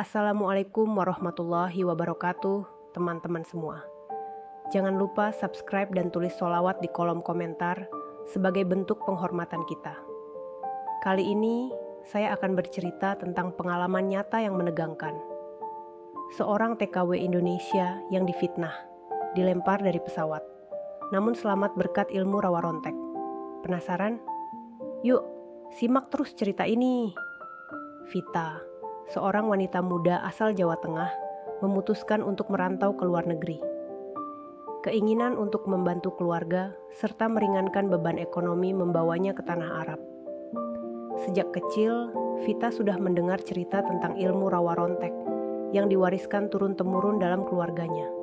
Assalamualaikum warahmatullahi wabarakatuh, teman-teman semua. Jangan lupa subscribe dan tulis sholawat di kolom komentar sebagai bentuk penghormatan kita. Kali ini, saya akan bercerita tentang pengalaman nyata yang menegangkan. Seorang TKW Indonesia yang difitnah, dilempar dari pesawat, namun selamat berkat ilmu rawa rontek. Penasaran? Yuk, simak terus cerita ini. Vita, seorang wanita muda asal Jawa Tengah, memutuskan untuk merantau ke luar negeri. Keinginan untuk membantu keluarga serta meringankan beban ekonomi membawanya ke tanah Arab. Sejak kecil, Vita sudah mendengar cerita tentang ilmu rawa rontek yang diwariskan turun-temurun dalam keluarganya.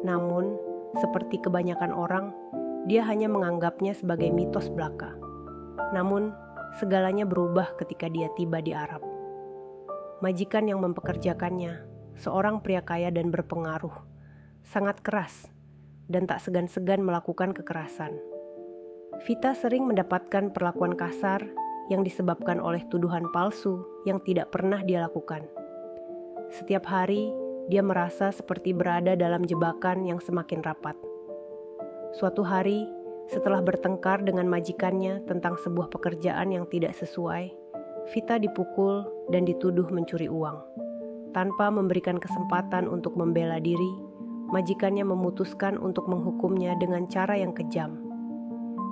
Namun, seperti kebanyakan orang, dia hanya menganggapnya sebagai mitos belaka. Namun, segalanya berubah ketika dia tiba di Arab. Majikan yang mempekerjakannya, seorang pria kaya dan berpengaruh, sangat keras dan tak segan-segan melakukan kekerasan. Vita sering mendapatkan perlakuan kasar yang disebabkan oleh tuduhan palsu yang tidak pernah dia lakukan. Setiap hari, dia merasa seperti berada dalam jebakan yang semakin rapat. Suatu hari, setelah bertengkar dengan majikannya tentang sebuah pekerjaan yang tidak sesuai, Vita dipukul dan dituduh mencuri uang. Tanpa memberikan kesempatan untuk membela diri, majikannya memutuskan untuk menghukumnya dengan cara yang kejam.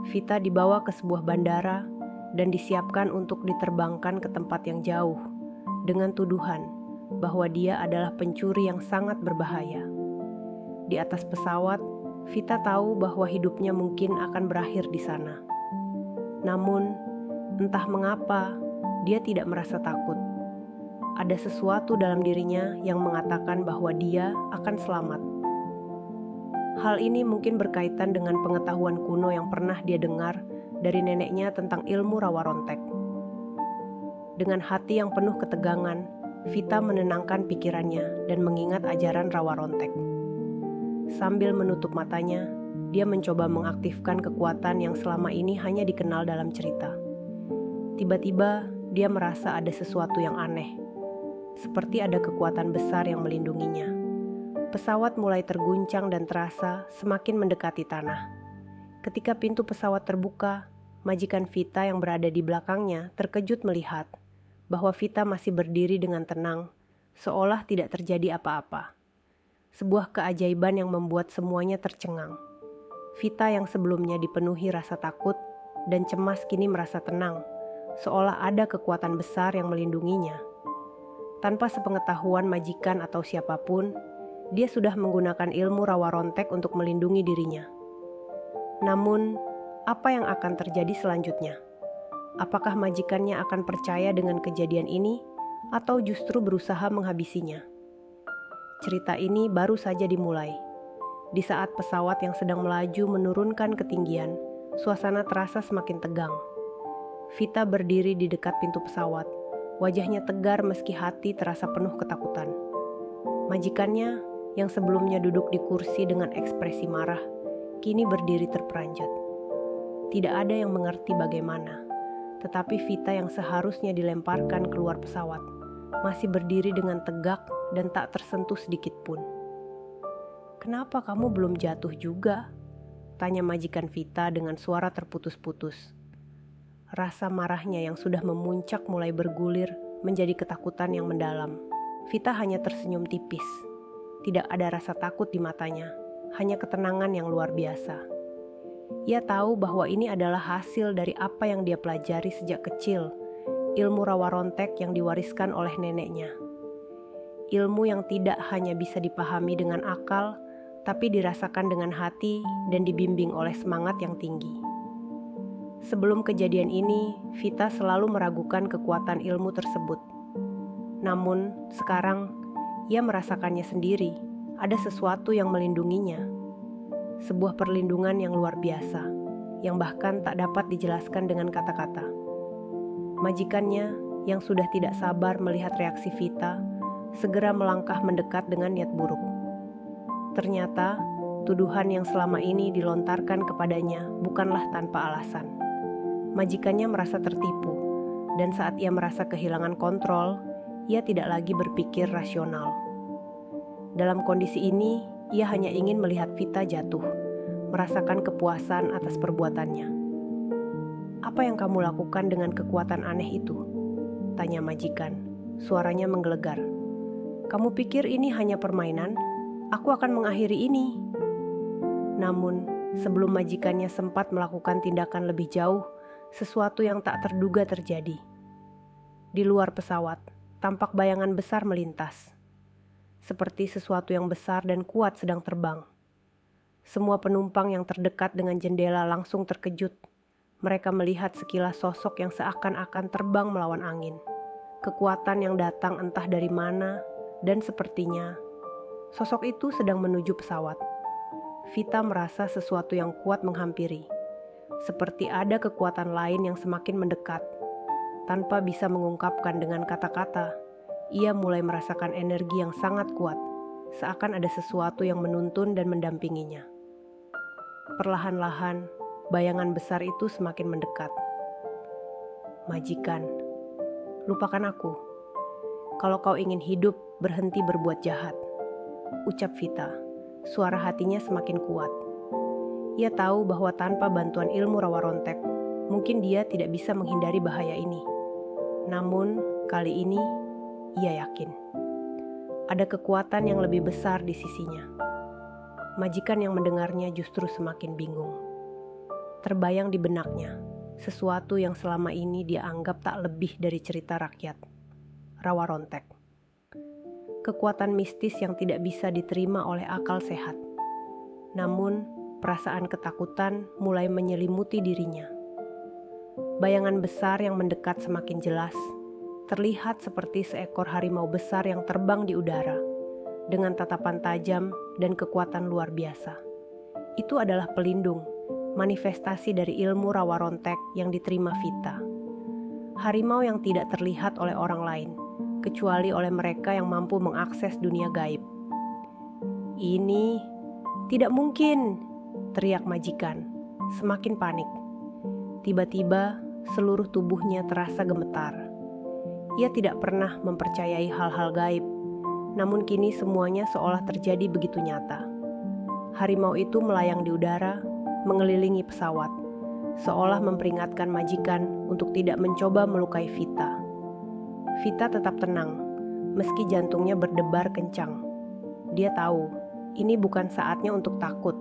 Vita dibawa ke sebuah bandara dan disiapkan untuk diterbangkan ke tempat yang jauh dengan tuduhan bahwa dia adalah pencuri yang sangat berbahaya. Di atas pesawat, Vita tahu bahwa hidupnya mungkin akan berakhir di sana. Namun, entah mengapa, dia tidak merasa takut. Ada sesuatu dalam dirinya yang mengatakan bahwa dia akan selamat. Hal ini mungkin berkaitan dengan pengetahuan kuno yang pernah dia dengar dari neneknya tentang ilmu rawa rontek. Dengan hati yang penuh ketegangan, Vita menenangkan pikirannya dan mengingat ajaran rawa rontek. Sambil menutup matanya, dia mencoba mengaktifkan kekuatan yang selama ini hanya dikenal dalam cerita. Tiba-tiba, dia merasa ada sesuatu yang aneh, seperti ada kekuatan besar yang melindunginya. Pesawat mulai terguncang dan terasa semakin mendekati tanah. Ketika pintu pesawat terbuka, majikan Vita yang berada di belakangnya terkejut melihat bahwa Vita masih berdiri dengan tenang, seolah tidak terjadi apa-apa. Sebuah keajaiban yang membuat semuanya tercengang. Vita yang sebelumnya dipenuhi rasa takut dan cemas kini merasa tenang, seolah ada kekuatan besar yang melindunginya. Tanpa sepengetahuan majikan atau siapapun, dia sudah menggunakan ilmu rawa rontek untuk melindungi dirinya. Namun, apa yang akan terjadi selanjutnya? Apakah majikannya akan percaya dengan kejadian ini atau justru berusaha menghabisinya? Cerita ini baru saja dimulai. Di saat pesawat yang sedang melaju menurunkan ketinggian, suasana terasa semakin tegang. Vita berdiri di dekat pintu pesawat. Wajahnya tegar meski hati terasa penuh ketakutan. Majikannya yang sebelumnya duduk di kursi dengan ekspresi marah, kini berdiri terperanjat. Tidak ada yang mengerti bagaimana. Tetapi Vita yang seharusnya dilemparkan keluar pesawat, masih berdiri dengan tegak dan tak tersentuh sedikit pun. "Kenapa kamu belum jatuh juga?" tanya majikan Vita dengan suara terputus-putus. Rasa marahnya yang sudah memuncak mulai bergulir menjadi ketakutan yang mendalam. Vita hanya tersenyum tipis. Tidak ada rasa takut di matanya, hanya ketenangan yang luar biasa. Ia tahu bahwa ini adalah hasil dari apa yang dia pelajari sejak kecil, ilmu rawa rontek yang diwariskan oleh neneknya. Ilmu yang tidak hanya bisa dipahami dengan akal, tapi dirasakan dengan hati dan dibimbing oleh semangat yang tinggi. Sebelum kejadian ini, Vita selalu meragukan kekuatan ilmu tersebut. Namun, sekarang ia merasakannya sendiri, ada sesuatu yang melindunginya. Sebuah perlindungan yang luar biasa, yang bahkan tak dapat dijelaskan dengan kata-kata. Majikannya, yang sudah tidak sabar melihat reaksi Vita, segera melangkah mendekat dengan niat buruk. Ternyata, tuduhan yang selama ini dilontarkan kepadanya bukanlah tanpa alasan. Majikannya merasa tertipu, dan saat ia merasa kehilangan kontrol, ia tidak lagi berpikir rasional. Dalam kondisi ini, ia hanya ingin melihat Vita jatuh, merasakan kepuasan atas perbuatannya. "Apa yang kamu lakukan dengan kekuatan aneh itu?" tanya majikan, suaranya menggelegar. "Kamu pikir ini hanya permainan? Aku akan mengakhiri ini." Namun, sebelum majikannya sempat melakukan tindakan lebih jauh, sesuatu yang tak terduga terjadi. Di luar pesawat, tampak bayangan besar melintas. Seperti sesuatu yang besar dan kuat sedang terbang. Semua penumpang yang terdekat dengan jendela langsung terkejut. Mereka melihat sekilas sosok yang seakan-akan terbang melawan angin. Kekuatan yang datang entah dari mana, dan sepertinya sosok itu sedang menuju pesawat. Vita merasa sesuatu yang kuat menghampiri. Seperti ada kekuatan lain yang semakin mendekat. Tanpa bisa mengungkapkan dengan kata-kata, ia mulai merasakan energi yang sangat kuat, seakan ada sesuatu yang menuntun dan mendampinginya. Perlahan-lahan, bayangan besar itu semakin mendekat. "Majikan, lupakan aku. Kalau kau ingin hidup, berhenti berbuat jahat," ucap Vita. Suara hatinya semakin kuat. Ia tahu bahwa tanpa bantuan ilmu rawa rontek, mungkin dia tidak bisa menghindari bahaya ini. Namun, kali ini, ia yakin ada kekuatan yang lebih besar di sisinya. Majikan yang mendengarnya justru semakin bingung. Terbayang di benaknya sesuatu yang selama ini dia anggap tak lebih dari cerita rakyat, rawa rontek. Kekuatan mistis yang tidak bisa diterima oleh akal sehat. Namun, perasaan ketakutan mulai menyelimuti dirinya. Bayangan besar yang mendekat semakin jelas, terlihat seperti seekor harimau besar yang terbang di udara, dengan tatapan tajam dan kekuatan luar biasa. Itu adalah pelindung, manifestasi dari ilmu rawa rontek yang diterima Vita. Harimau yang tidak terlihat oleh orang lain, kecuali oleh mereka yang mampu mengakses dunia gaib. "Ini tidak mungkin!" teriak majikan, semakin panik. Tiba-tiba, seluruh tubuhnya terasa gemetar. Ia tidak pernah mempercayai hal-hal gaib, namun kini semuanya seolah terjadi begitu nyata. Harimau itu melayang di udara, mengelilingi pesawat, seolah memperingatkan majikan untuk tidak mencoba melukai Vita. Vita tetap tenang, meski jantungnya berdebar kencang. Dia tahu, ini bukan saatnya untuk takut.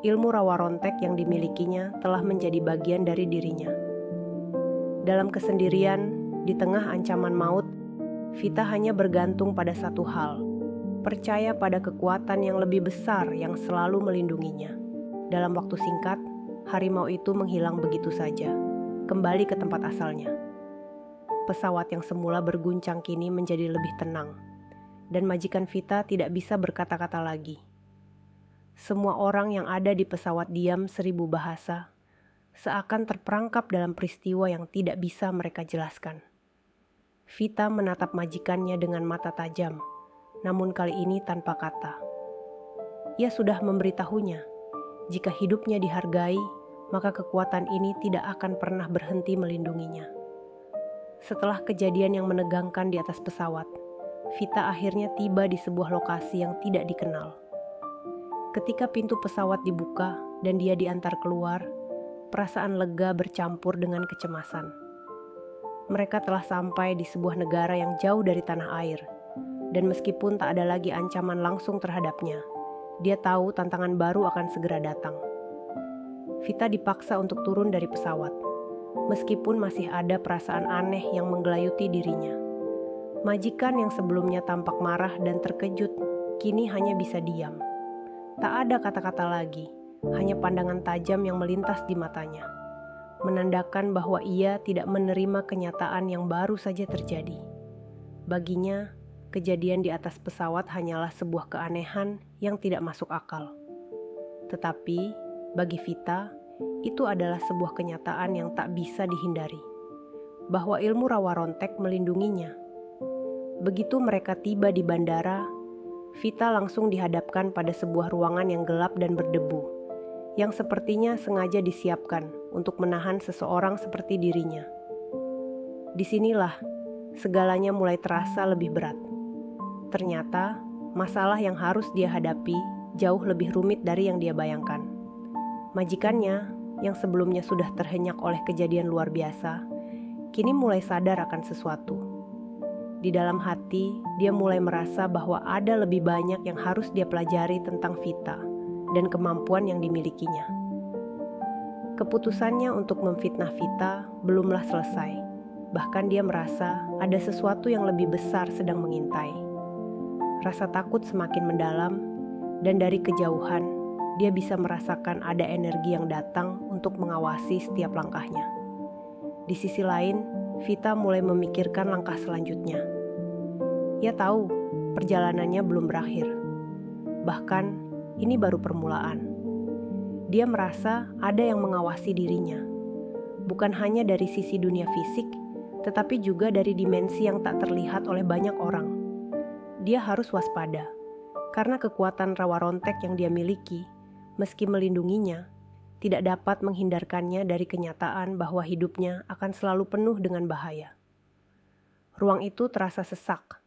Ilmu rawa rontek yang dimilikinya telah menjadi bagian dari dirinya. Dalam kesendirian, di tengah ancaman maut, Vita hanya bergantung pada satu hal, percaya pada kekuatan yang lebih besar yang selalu melindunginya. Dalam waktu singkat, harimau itu menghilang begitu saja, kembali ke tempat asalnya. Pesawat yang semula berguncang kini menjadi lebih tenang, dan majikan Vita tidak bisa berkata-kata lagi. Semua orang yang ada di pesawat diam 1000 bahasa, seakan terperangkap dalam peristiwa yang tidak bisa mereka jelaskan. Vita menatap majikannya dengan mata tajam, namun kali ini tanpa kata. Ia sudah memberitahunya, jika hidupnya dihargai, maka kekuatan ini tidak akan pernah berhenti melindunginya. Setelah kejadian yang menegangkan di atas pesawat, Vita akhirnya tiba di sebuah lokasi yang tidak dikenal. Ketika pintu pesawat dibuka dan dia diantar keluar, perasaan lega bercampur dengan kecemasan. Mereka telah sampai di sebuah negara yang jauh dari tanah air, dan meskipun tak ada lagi ancaman langsung terhadapnya, dia tahu tantangan baru akan segera datang. Vita dipaksa untuk turun dari pesawat, meskipun masih ada perasaan aneh yang menggelayuti dirinya. Majikan yang sebelumnya tampak marah dan terkejut, kini hanya bisa diam. Tak ada kata-kata lagi, hanya pandangan tajam yang melintas di matanya, menandakan bahwa ia tidak menerima kenyataan yang baru saja terjadi. Baginya, kejadian di atas pesawat hanyalah sebuah keanehan yang tidak masuk akal. Tetapi, bagi Vita, itu adalah sebuah kenyataan yang tak bisa dihindari, bahwa ilmu rawa rontek melindunginya. Begitu mereka tiba di bandara, Vita langsung dihadapkan pada sebuah ruangan yang gelap dan berdebu, yang sepertinya sengaja disiapkan untuk menahan seseorang seperti dirinya. Disinilah, segalanya mulai terasa lebih berat. Ternyata, masalah yang harus dia hadapi jauh lebih rumit dari yang dia bayangkan. Majikannya, yang sebelumnya sudah terhenyak oleh kejadian luar biasa, kini mulai sadar akan sesuatu. Di dalam hati, dia mulai merasa bahwa ada lebih banyak yang harus dia pelajari tentang Vita dan kemampuan yang dimilikinya. Keputusannya untuk memfitnah Vita belumlah selesai. Bahkan dia merasa ada sesuatu yang lebih besar sedang mengintai. Rasa takut semakin mendalam, dan dari kejauhan, dia bisa merasakan ada energi yang datang untuk mengawasi setiap langkahnya. Di sisi lain, Vita mulai memikirkan langkah selanjutnya. Ia tahu perjalanannya belum berakhir. Bahkan, ini baru permulaan. Dia merasa ada yang mengawasi dirinya. Bukan hanya dari sisi dunia fisik, tetapi juga dari dimensi yang tak terlihat oleh banyak orang. Dia harus waspada, karena kekuatan rawa rontek yang dia miliki, meski melindunginya, tidak dapat menghindarkannya dari kenyataan bahwa hidupnya akan selalu penuh dengan bahaya. Ruang itu terasa sesak,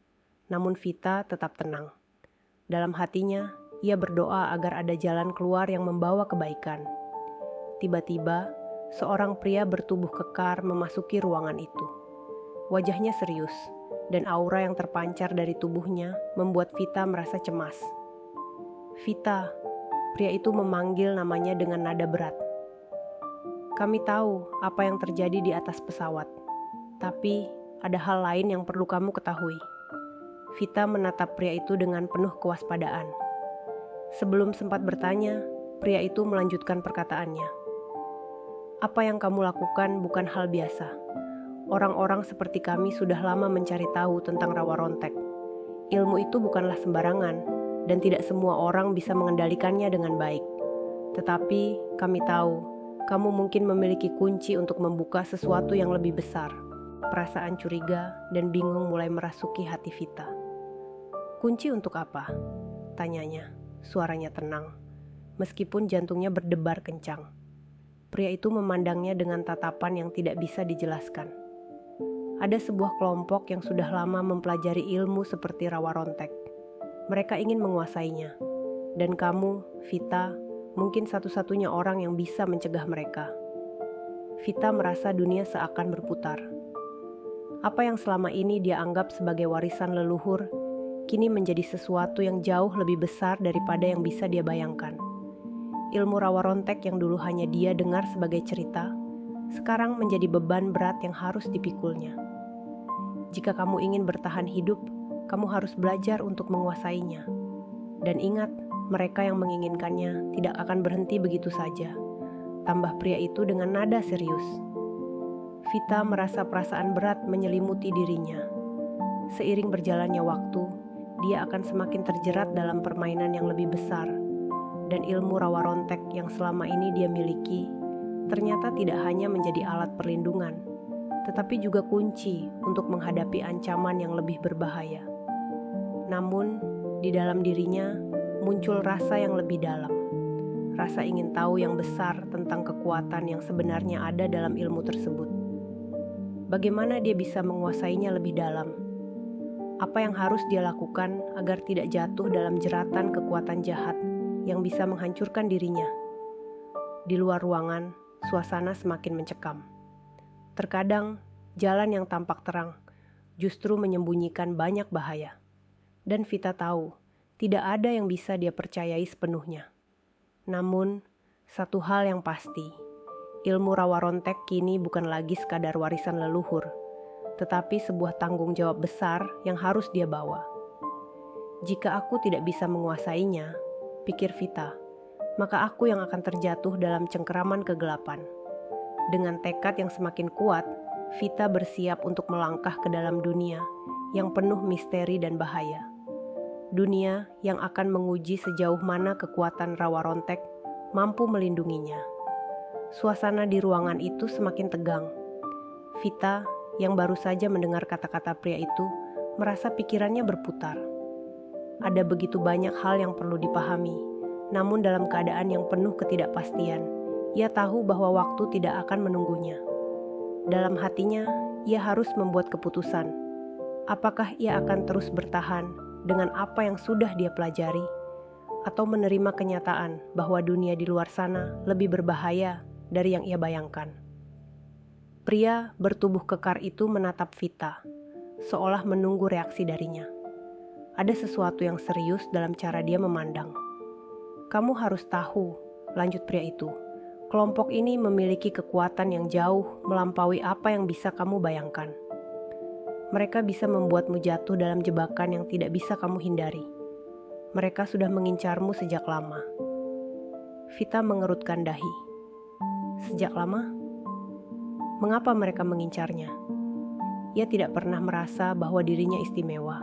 namun Vita tetap tenang. Dalam hatinya, ia berdoa agar ada jalan keluar yang membawa kebaikan. Tiba-tiba, seorang pria bertubuh kekar memasuki ruangan itu. Wajahnya serius, dan aura yang terpancar dari tubuhnya membuat Vita merasa cemas. "Vita," pria itu memanggil namanya dengan nada berat. "Kami tahu apa yang terjadi di atas pesawat, tapi ada hal lain yang perlu kamu ketahui." Vita menatap pria itu dengan penuh kewaspadaan. Sebelum sempat bertanya, pria itu melanjutkan perkataannya. "Apa yang kamu lakukan bukan hal biasa. Orang-orang seperti kami sudah lama mencari tahu tentang rawa rontek. Ilmu itu bukanlah sembarangan, dan tidak semua orang bisa mengendalikannya dengan baik. Tetapi kami tahu, kamu mungkin memiliki kunci untuk membuka sesuatu yang lebih besar." Perasaan curiga dan bingung mulai merasuki hati Vita. "Kunci untuk apa?" tanyanya. Suaranya tenang, meskipun jantungnya berdebar kencang. Pria itu memandangnya dengan tatapan yang tidak bisa dijelaskan. Ada sebuah kelompok yang sudah lama mempelajari ilmu seperti rawa rontek. Mereka ingin menguasainya. Dan kamu, Vita, mungkin satu-satunya orang yang bisa mencegah mereka. Vita merasa dunia seakan berputar. Apa yang selama ini dia anggap sebagai warisan leluhur, kini menjadi sesuatu yang jauh lebih besar daripada yang bisa dia bayangkan. Ilmu rawa rontek yang dulu hanya dia dengar sebagai cerita, sekarang menjadi beban berat yang harus dipikulnya. Jika kamu ingin bertahan hidup, kamu harus belajar untuk menguasainya. Dan ingat, mereka yang menginginkannya tidak akan berhenti begitu saja. Tambah pria itu dengan nada serius. Vita merasa perasaan berat menyelimuti dirinya. Seiring berjalannya waktu, dia akan semakin terjerat dalam permainan yang lebih besar, dan ilmu rawa rontek yang selama ini dia miliki ternyata tidak hanya menjadi alat perlindungan, tetapi juga kunci untuk menghadapi ancaman yang lebih berbahaya. Namun, di dalam dirinya muncul rasa yang lebih dalam, rasa ingin tahu yang besar tentang kekuatan yang sebenarnya ada dalam ilmu tersebut. Bagaimana dia bisa menguasainya lebih dalam? Apa yang harus dia lakukan agar tidak jatuh dalam jeratan kekuatan jahat yang bisa menghancurkan dirinya? Di luar ruangan, suasana semakin mencekam. Terkadang, jalan yang tampak terang justru menyembunyikan banyak bahaya. Dan Vita tahu, tidak ada yang bisa dia percayai sepenuhnya. Namun, satu hal yang pasti, ilmu rawa rontek kini bukan lagi sekadar warisan leluhur, tetapi sebuah tanggung jawab besar yang harus dia bawa. Jika aku tidak bisa menguasainya, pikir Vita, maka aku yang akan terjatuh dalam cengkeraman kegelapan. Dengan tekad yang semakin kuat, Vita bersiap untuk melangkah ke dalam dunia yang penuh misteri dan bahaya. Dunia yang akan menguji sejauh mana kekuatan rawa rontek mampu melindunginya. Suasana di ruangan itu semakin tegang. Vita yang baru saja mendengar kata-kata pria itu merasa pikirannya berputar. Ada begitu banyak hal yang perlu dipahami, namun dalam keadaan yang penuh ketidakpastian, ia tahu bahwa waktu tidak akan menunggunya. Dalam hatinya, ia harus membuat keputusan, Apakah ia akan terus bertahan dengan apa yang sudah dia pelajari, atau menerima kenyataan bahwa dunia di luar sana lebih berbahaya dari yang ia bayangkan? Pria bertubuh kekar itu menatap Vita, seolah menunggu reaksi darinya. Ada sesuatu yang serius dalam cara dia memandang. "Kamu harus tahu," lanjut pria itu, "kelompok ini memiliki kekuatan yang jauh melampaui apa yang bisa kamu bayangkan. Mereka bisa membuatmu jatuh dalam jebakan yang tidak bisa kamu hindari. Mereka sudah mengincarmu sejak lama." Vita mengerutkan dahi. Sejak lama? Mengapa mereka mengincarnya? Ia tidak pernah merasa bahwa dirinya istimewa.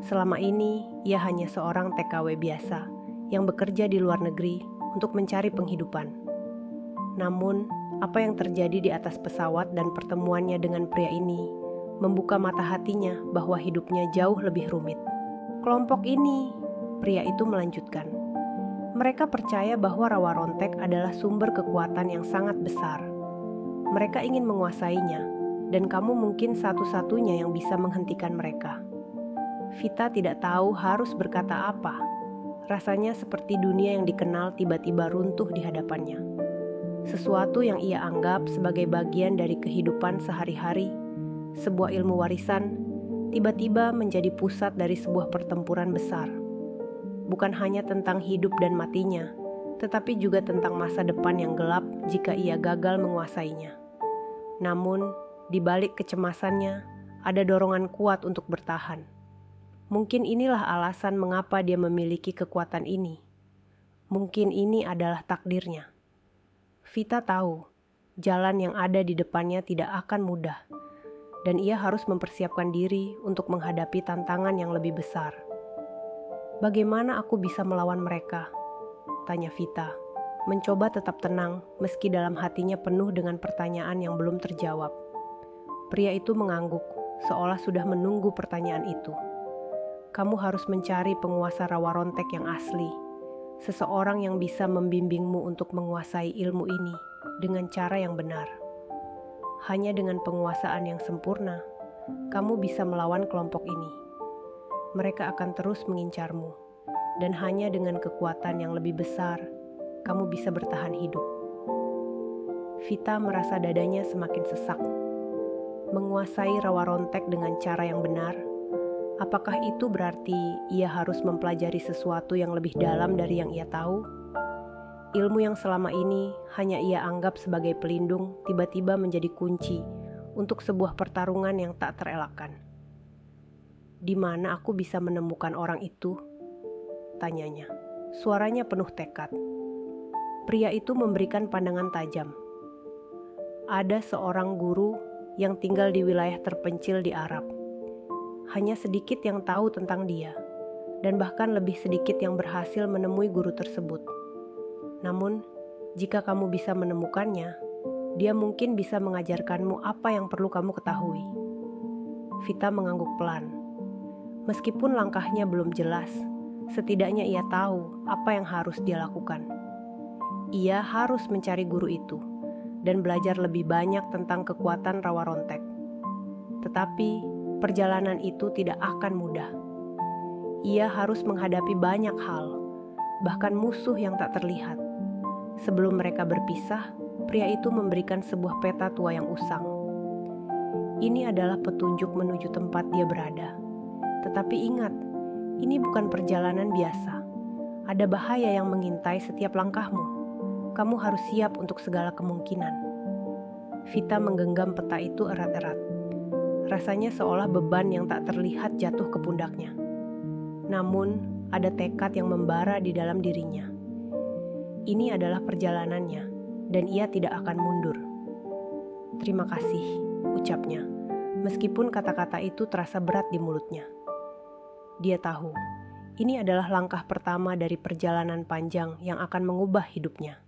Selama ini, ia hanya seorang TKW biasa yang bekerja di luar negeri untuk mencari penghidupan. Namun, apa yang terjadi di atas pesawat dan pertemuannya dengan pria ini membuka mata hatinya bahwa hidupnya jauh lebih rumit. "Kelompok ini," pria itu melanjutkan, "mereka percaya bahwa rawa rontek adalah sumber kekuatan yang sangat besar. Mereka ingin menguasainya, dan kamu mungkin satu-satunya yang bisa menghentikan mereka." Vita tidak tahu harus berkata apa. Rasanya seperti dunia yang dikenal tiba-tiba runtuh di hadapannya. Sesuatu yang ia anggap sebagai bagian dari kehidupan sehari-hari, sebuah ilmu warisan, tiba-tiba menjadi pusat dari sebuah pertempuran besar. Bukan hanya tentang hidup dan matinya, tetapi juga tentang masa depan yang gelap jika ia gagal menguasainya. Namun, di balik kecemasannya, ada dorongan kuat untuk bertahan. Mungkin inilah alasan mengapa dia memiliki kekuatan ini. Mungkin ini adalah takdirnya. Vita tahu, jalan yang ada di depannya tidak akan mudah, dan ia harus mempersiapkan diri untuk menghadapi tantangan yang lebih besar. "Bagaimana aku bisa melawan mereka?" tanya Vita, mencoba tetap tenang meski dalam hatinya penuh dengan pertanyaan yang belum terjawab. Pria itu mengangguk, seolah sudah menunggu pertanyaan itu. "Kamu harus mencari penguasa rawa rontek yang asli, seseorang yang bisa membimbingmu untuk menguasai ilmu ini dengan cara yang benar. Hanya dengan penguasaan yang sempurna, kamu bisa melawan kelompok ini. Mereka akan terus mengincarmu, dan hanya dengan kekuatan yang lebih besar, kamu bisa bertahan hidup." Vita merasa dadanya semakin sesak. Menguasai rawa rontek dengan cara yang benar, apakah itu berarti ia harus mempelajari sesuatu yang lebih dalam dari yang ia tahu? Ilmu yang selama ini hanya ia anggap sebagai pelindung tiba-tiba menjadi kunci untuk sebuah pertarungan yang tak terelakkan. "Di mana aku bisa menemukan orang itu?" tanyanya. Suaranya penuh tekad. Pria itu memberikan pandangan tajam. "Ada seorang guru yang tinggal di wilayah terpencil di Arab. Hanya sedikit yang tahu tentang dia, dan bahkan lebih sedikit yang berhasil menemui guru tersebut. Namun, jika kamu bisa menemukannya, dia mungkin bisa mengajarkanmu apa yang perlu kamu ketahui." Vita mengangguk pelan. Meskipun langkahnya belum jelas, setidaknya ia tahu apa yang harus dia lakukan. Ia harus mencari guru itu dan belajar lebih banyak tentang kekuatan rawa rontek. Tetapi, perjalanan itu tidak akan mudah. Ia harus menghadapi banyak hal, bahkan musuh yang tak terlihat. Sebelum mereka berpisah, pria itu memberikan sebuah peta tua yang usang. "Ini adalah petunjuk menuju tempat dia berada. Tetapi ingat, ini bukan perjalanan biasa. Ada bahaya yang mengintai setiap langkahmu. Kamu harus siap untuk segala kemungkinan." Vita menggenggam peta itu erat-erat. Rasanya seolah beban yang tak terlihat jatuh ke pundaknya. Namun, ada tekad yang membara di dalam dirinya. Ini adalah perjalanannya, dan ia tidak akan mundur. "Terima kasih," ucapnya, meskipun kata-kata itu terasa berat di mulutnya. Dia tahu, ini adalah langkah pertama dari perjalanan panjang yang akan mengubah hidupnya.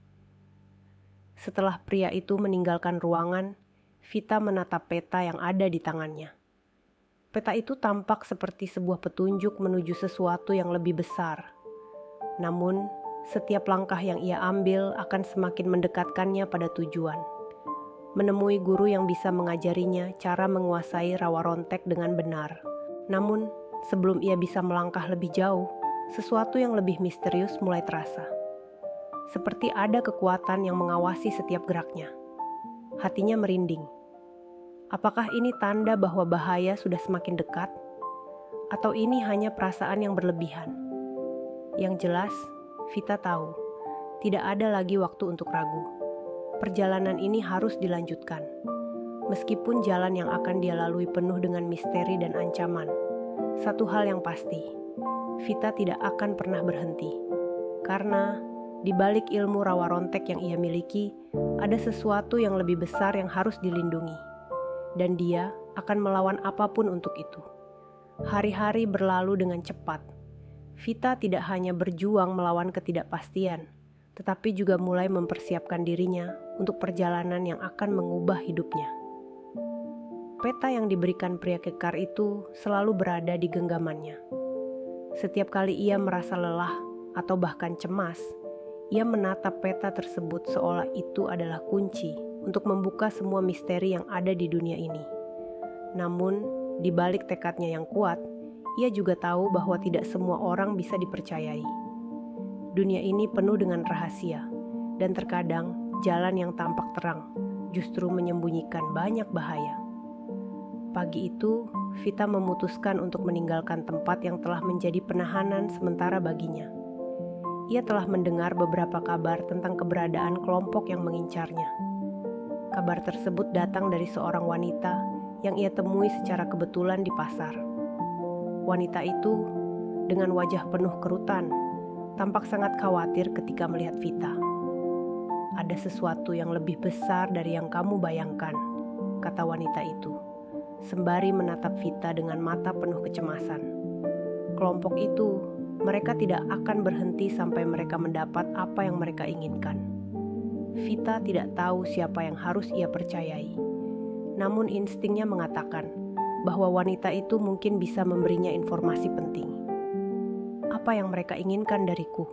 Setelah pria itu meninggalkan ruangan, Vita menatap peta yang ada di tangannya. Peta itu tampak seperti sebuah petunjuk menuju sesuatu yang lebih besar. Namun, setiap langkah yang ia ambil akan semakin mendekatkannya pada tujuan. menemui guru yang bisa mengajarinya cara menguasai rawa rontek dengan benar. Namun, sebelum ia bisa melangkah lebih jauh, sesuatu yang lebih misterius mulai terasa. Seperti ada kekuatan yang mengawasi setiap geraknya. Hatinya merinding. Apakah ini tanda bahwa bahaya sudah semakin dekat? Atau ini hanya perasaan yang berlebihan? Yang jelas, Vita tahu, tidak ada lagi waktu untuk ragu. Perjalanan ini harus dilanjutkan. Meskipun jalan yang akan dia lalui penuh dengan misteri dan ancaman, satu hal yang pasti, Vita tidak akan pernah berhenti. Karena di balik ilmu rawa rontek yang ia miliki, ada sesuatu yang lebih besar yang harus dilindungi. Dan dia akan melawan apapun untuk itu. Hari-hari berlalu dengan cepat. Vita tidak hanya berjuang melawan ketidakpastian, tetapi juga mulai mempersiapkan dirinya untuk perjalanan yang akan mengubah hidupnya. Peta yang diberikan pria kekar itu selalu berada di genggamannya. Setiap kali ia merasa lelah atau bahkan cemas, ia menatap peta tersebut seolah itu adalah kunci untuk membuka semua misteri yang ada di dunia ini. Namun, di balik tekadnya yang kuat, ia juga tahu bahwa tidak semua orang bisa dipercayai. Dunia ini penuh dengan rahasia, dan terkadang jalan yang tampak terang justru menyembunyikan banyak bahaya. Pagi itu, Vita memutuskan untuk meninggalkan tempat yang telah menjadi penahanan sementara baginya. Ia telah mendengar beberapa kabar tentang keberadaan kelompok yang mengincarnya. Kabar tersebut datang dari seorang wanita yang ia temui secara kebetulan di pasar. Wanita itu, dengan wajah penuh kerutan, tampak sangat khawatir ketika melihat Vita. "Ada sesuatu yang lebih besar dari yang kamu bayangkan," kata wanita itu, sembari menatap Vita dengan mata penuh kecemasan. Kelompok itu, mereka tidak akan berhenti sampai mereka mendapat apa yang mereka inginkan. Vita tidak tahu siapa yang harus ia percayai. Namun instingnya mengatakan bahwa wanita itu mungkin bisa memberinya informasi penting. "Apa yang mereka inginkan dariku?"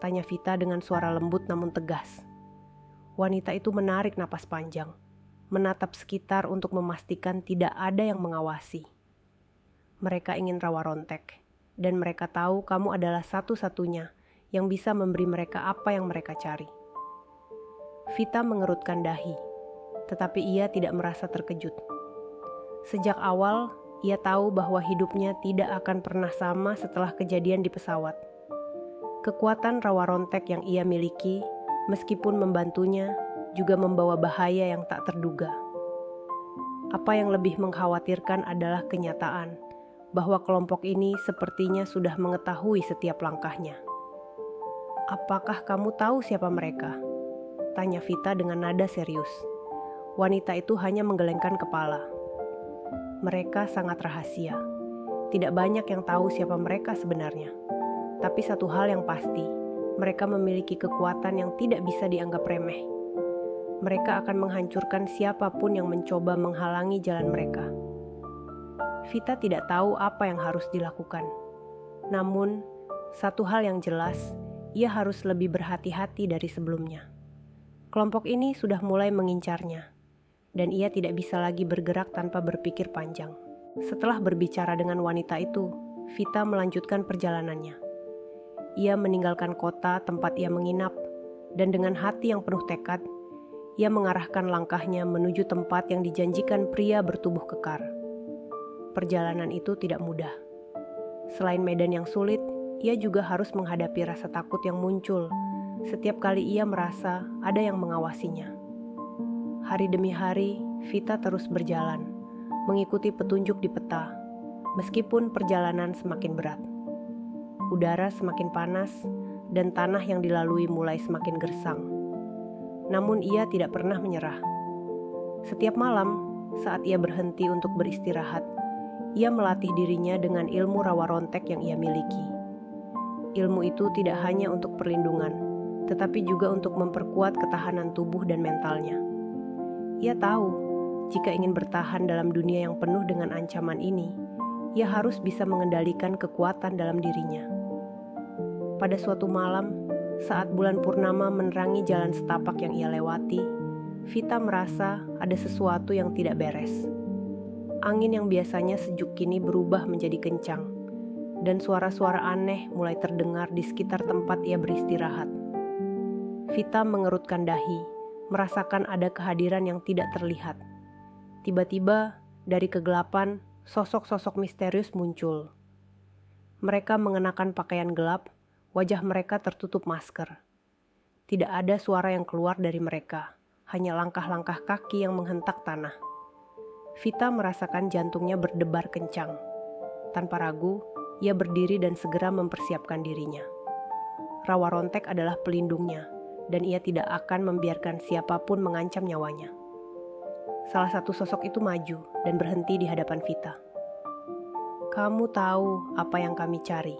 tanya Vita dengan suara lembut namun tegas. Wanita itu menarik napas panjang, menatap sekitar untuk memastikan tidak ada yang mengawasi. "Mereka ingin rawa rontek, dan mereka tahu kamu adalah satu-satunya yang bisa memberi mereka apa yang mereka cari." Vita mengerutkan dahi, tetapi ia tidak merasa terkejut. Sejak awal, ia tahu bahwa hidupnya tidak akan pernah sama setelah kejadian di pesawat. Kekuatan rawa rontek yang ia miliki, meskipun membantunya, juga membawa bahaya yang tak terduga. Apa yang lebih mengkhawatirkan adalah kenyataan bahwa kelompok ini sepertinya sudah mengetahui setiap langkahnya. "Apakah kamu tahu siapa mereka?" tanya Vita dengan nada serius. Wanita itu hanya menggelengkan kepala. "Mereka sangat rahasia. Tidak banyak yang tahu siapa mereka sebenarnya. Tapi satu hal yang pasti, mereka memiliki kekuatan yang tidak bisa dianggap remeh. Mereka akan menghancurkan siapapun yang mencoba menghalangi jalan mereka." Vita tidak tahu apa yang harus dilakukan. Namun, satu hal yang jelas, ia harus lebih berhati-hati dari sebelumnya. Kelompok ini sudah mulai mengincarnya, dan ia tidak bisa lagi bergerak tanpa berpikir panjang. Setelah berbicara dengan wanita itu, Vita melanjutkan perjalanannya. Ia meninggalkan kota tempat ia menginap, dan dengan hati yang penuh tekad, ia mengarahkan langkahnya menuju tempat yang dijanjikan pria bertubuh kekar. Perjalanan itu tidak mudah. Selain medan yang sulit, ia juga harus menghadapi rasa takut yang muncul setiap kali ia merasa ada yang mengawasinya. Hari demi hari, Vita terus berjalan, mengikuti petunjuk di peta, meskipun perjalanan semakin berat. Udara semakin panas, dan tanah yang dilalui mulai semakin gersang. Namun ia tidak pernah menyerah. Setiap malam, saat ia berhenti untuk beristirahat, ia melatih dirinya dengan ilmu rawa rontek yang ia miliki. Ilmu itu tidak hanya untuk perlindungan, tetapi juga untuk memperkuat ketahanan tubuh dan mentalnya. Ia tahu, jika ingin bertahan dalam dunia yang penuh dengan ancaman ini, ia harus bisa mengendalikan kekuatan dalam dirinya. Pada suatu malam, saat bulan purnama menerangi jalan setapak yang ia lewati, Vita merasa ada sesuatu yang tidak beres. Angin yang biasanya sejuk kini berubah menjadi kencang, dan suara-suara aneh mulai terdengar di sekitar tempat ia beristirahat. Vita mengerutkan dahi, merasakan ada kehadiran yang tidak terlihat. Tiba-tiba, dari kegelapan, sosok-sosok misterius muncul. Mereka mengenakan pakaian gelap, wajah mereka tertutup masker. Tidak ada suara yang keluar dari mereka, hanya langkah-langkah kaki yang menghentak tanah. Vita merasakan jantungnya berdebar kencang. Tanpa ragu, ia berdiri dan segera mempersiapkan dirinya. Rawa Rontek adalah pelindungnya, dan ia tidak akan membiarkan siapapun mengancam nyawanya. Salah satu sosok itu maju dan berhenti di hadapan Vita. "Kamu tahu apa yang kami cari,"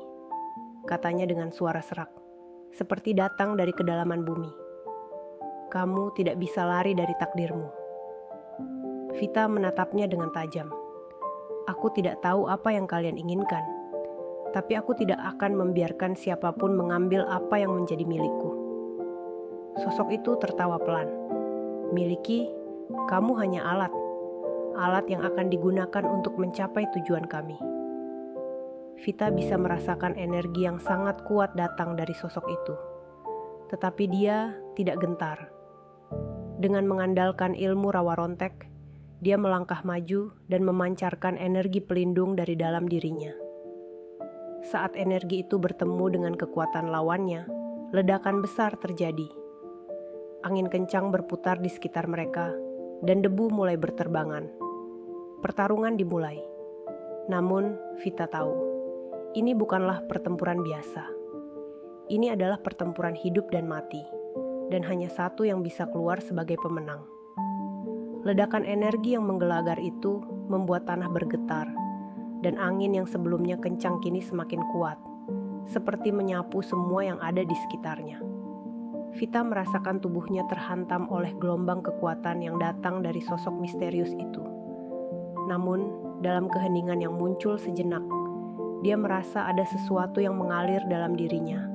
katanya dengan suara serak, seperti datang dari kedalaman bumi. "Kamu tidak bisa lari dari takdirmu." Vita menatapnya dengan tajam. "Aku tidak tahu apa yang kalian inginkan, tapi aku tidak akan membiarkan siapapun mengambil apa yang menjadi milikku." Sosok itu tertawa pelan. "Miliki, kamu hanya alat yang akan digunakan untuk mencapai tujuan kami." Vita bisa merasakan energi yang sangat kuat datang dari sosok itu. Tetapi dia tidak gentar. Dengan mengandalkan ilmu Rawa Rontek, dia melangkah maju dan memancarkan energi pelindung dari dalam dirinya. Saat energi itu bertemu dengan kekuatan lawannya, ledakan besar terjadi. Angin kencang berputar di sekitar mereka, dan debu mulai berterbangan. Pertarungan dimulai. Namun, Vita tahu, ini bukanlah pertempuran biasa. Ini adalah pertempuran hidup dan mati, dan hanya satu yang bisa keluar sebagai pemenang. Ledakan energi yang menggelagar itu membuat tanah bergetar, dan angin yang sebelumnya kencang kini semakin kuat, seperti menyapu semua yang ada di sekitarnya. Vita merasakan tubuhnya terhantam oleh gelombang kekuatan yang datang dari sosok misterius itu. Namun, dalam keheningan yang muncul sejenak, dia merasa ada sesuatu yang mengalir dalam dirinya,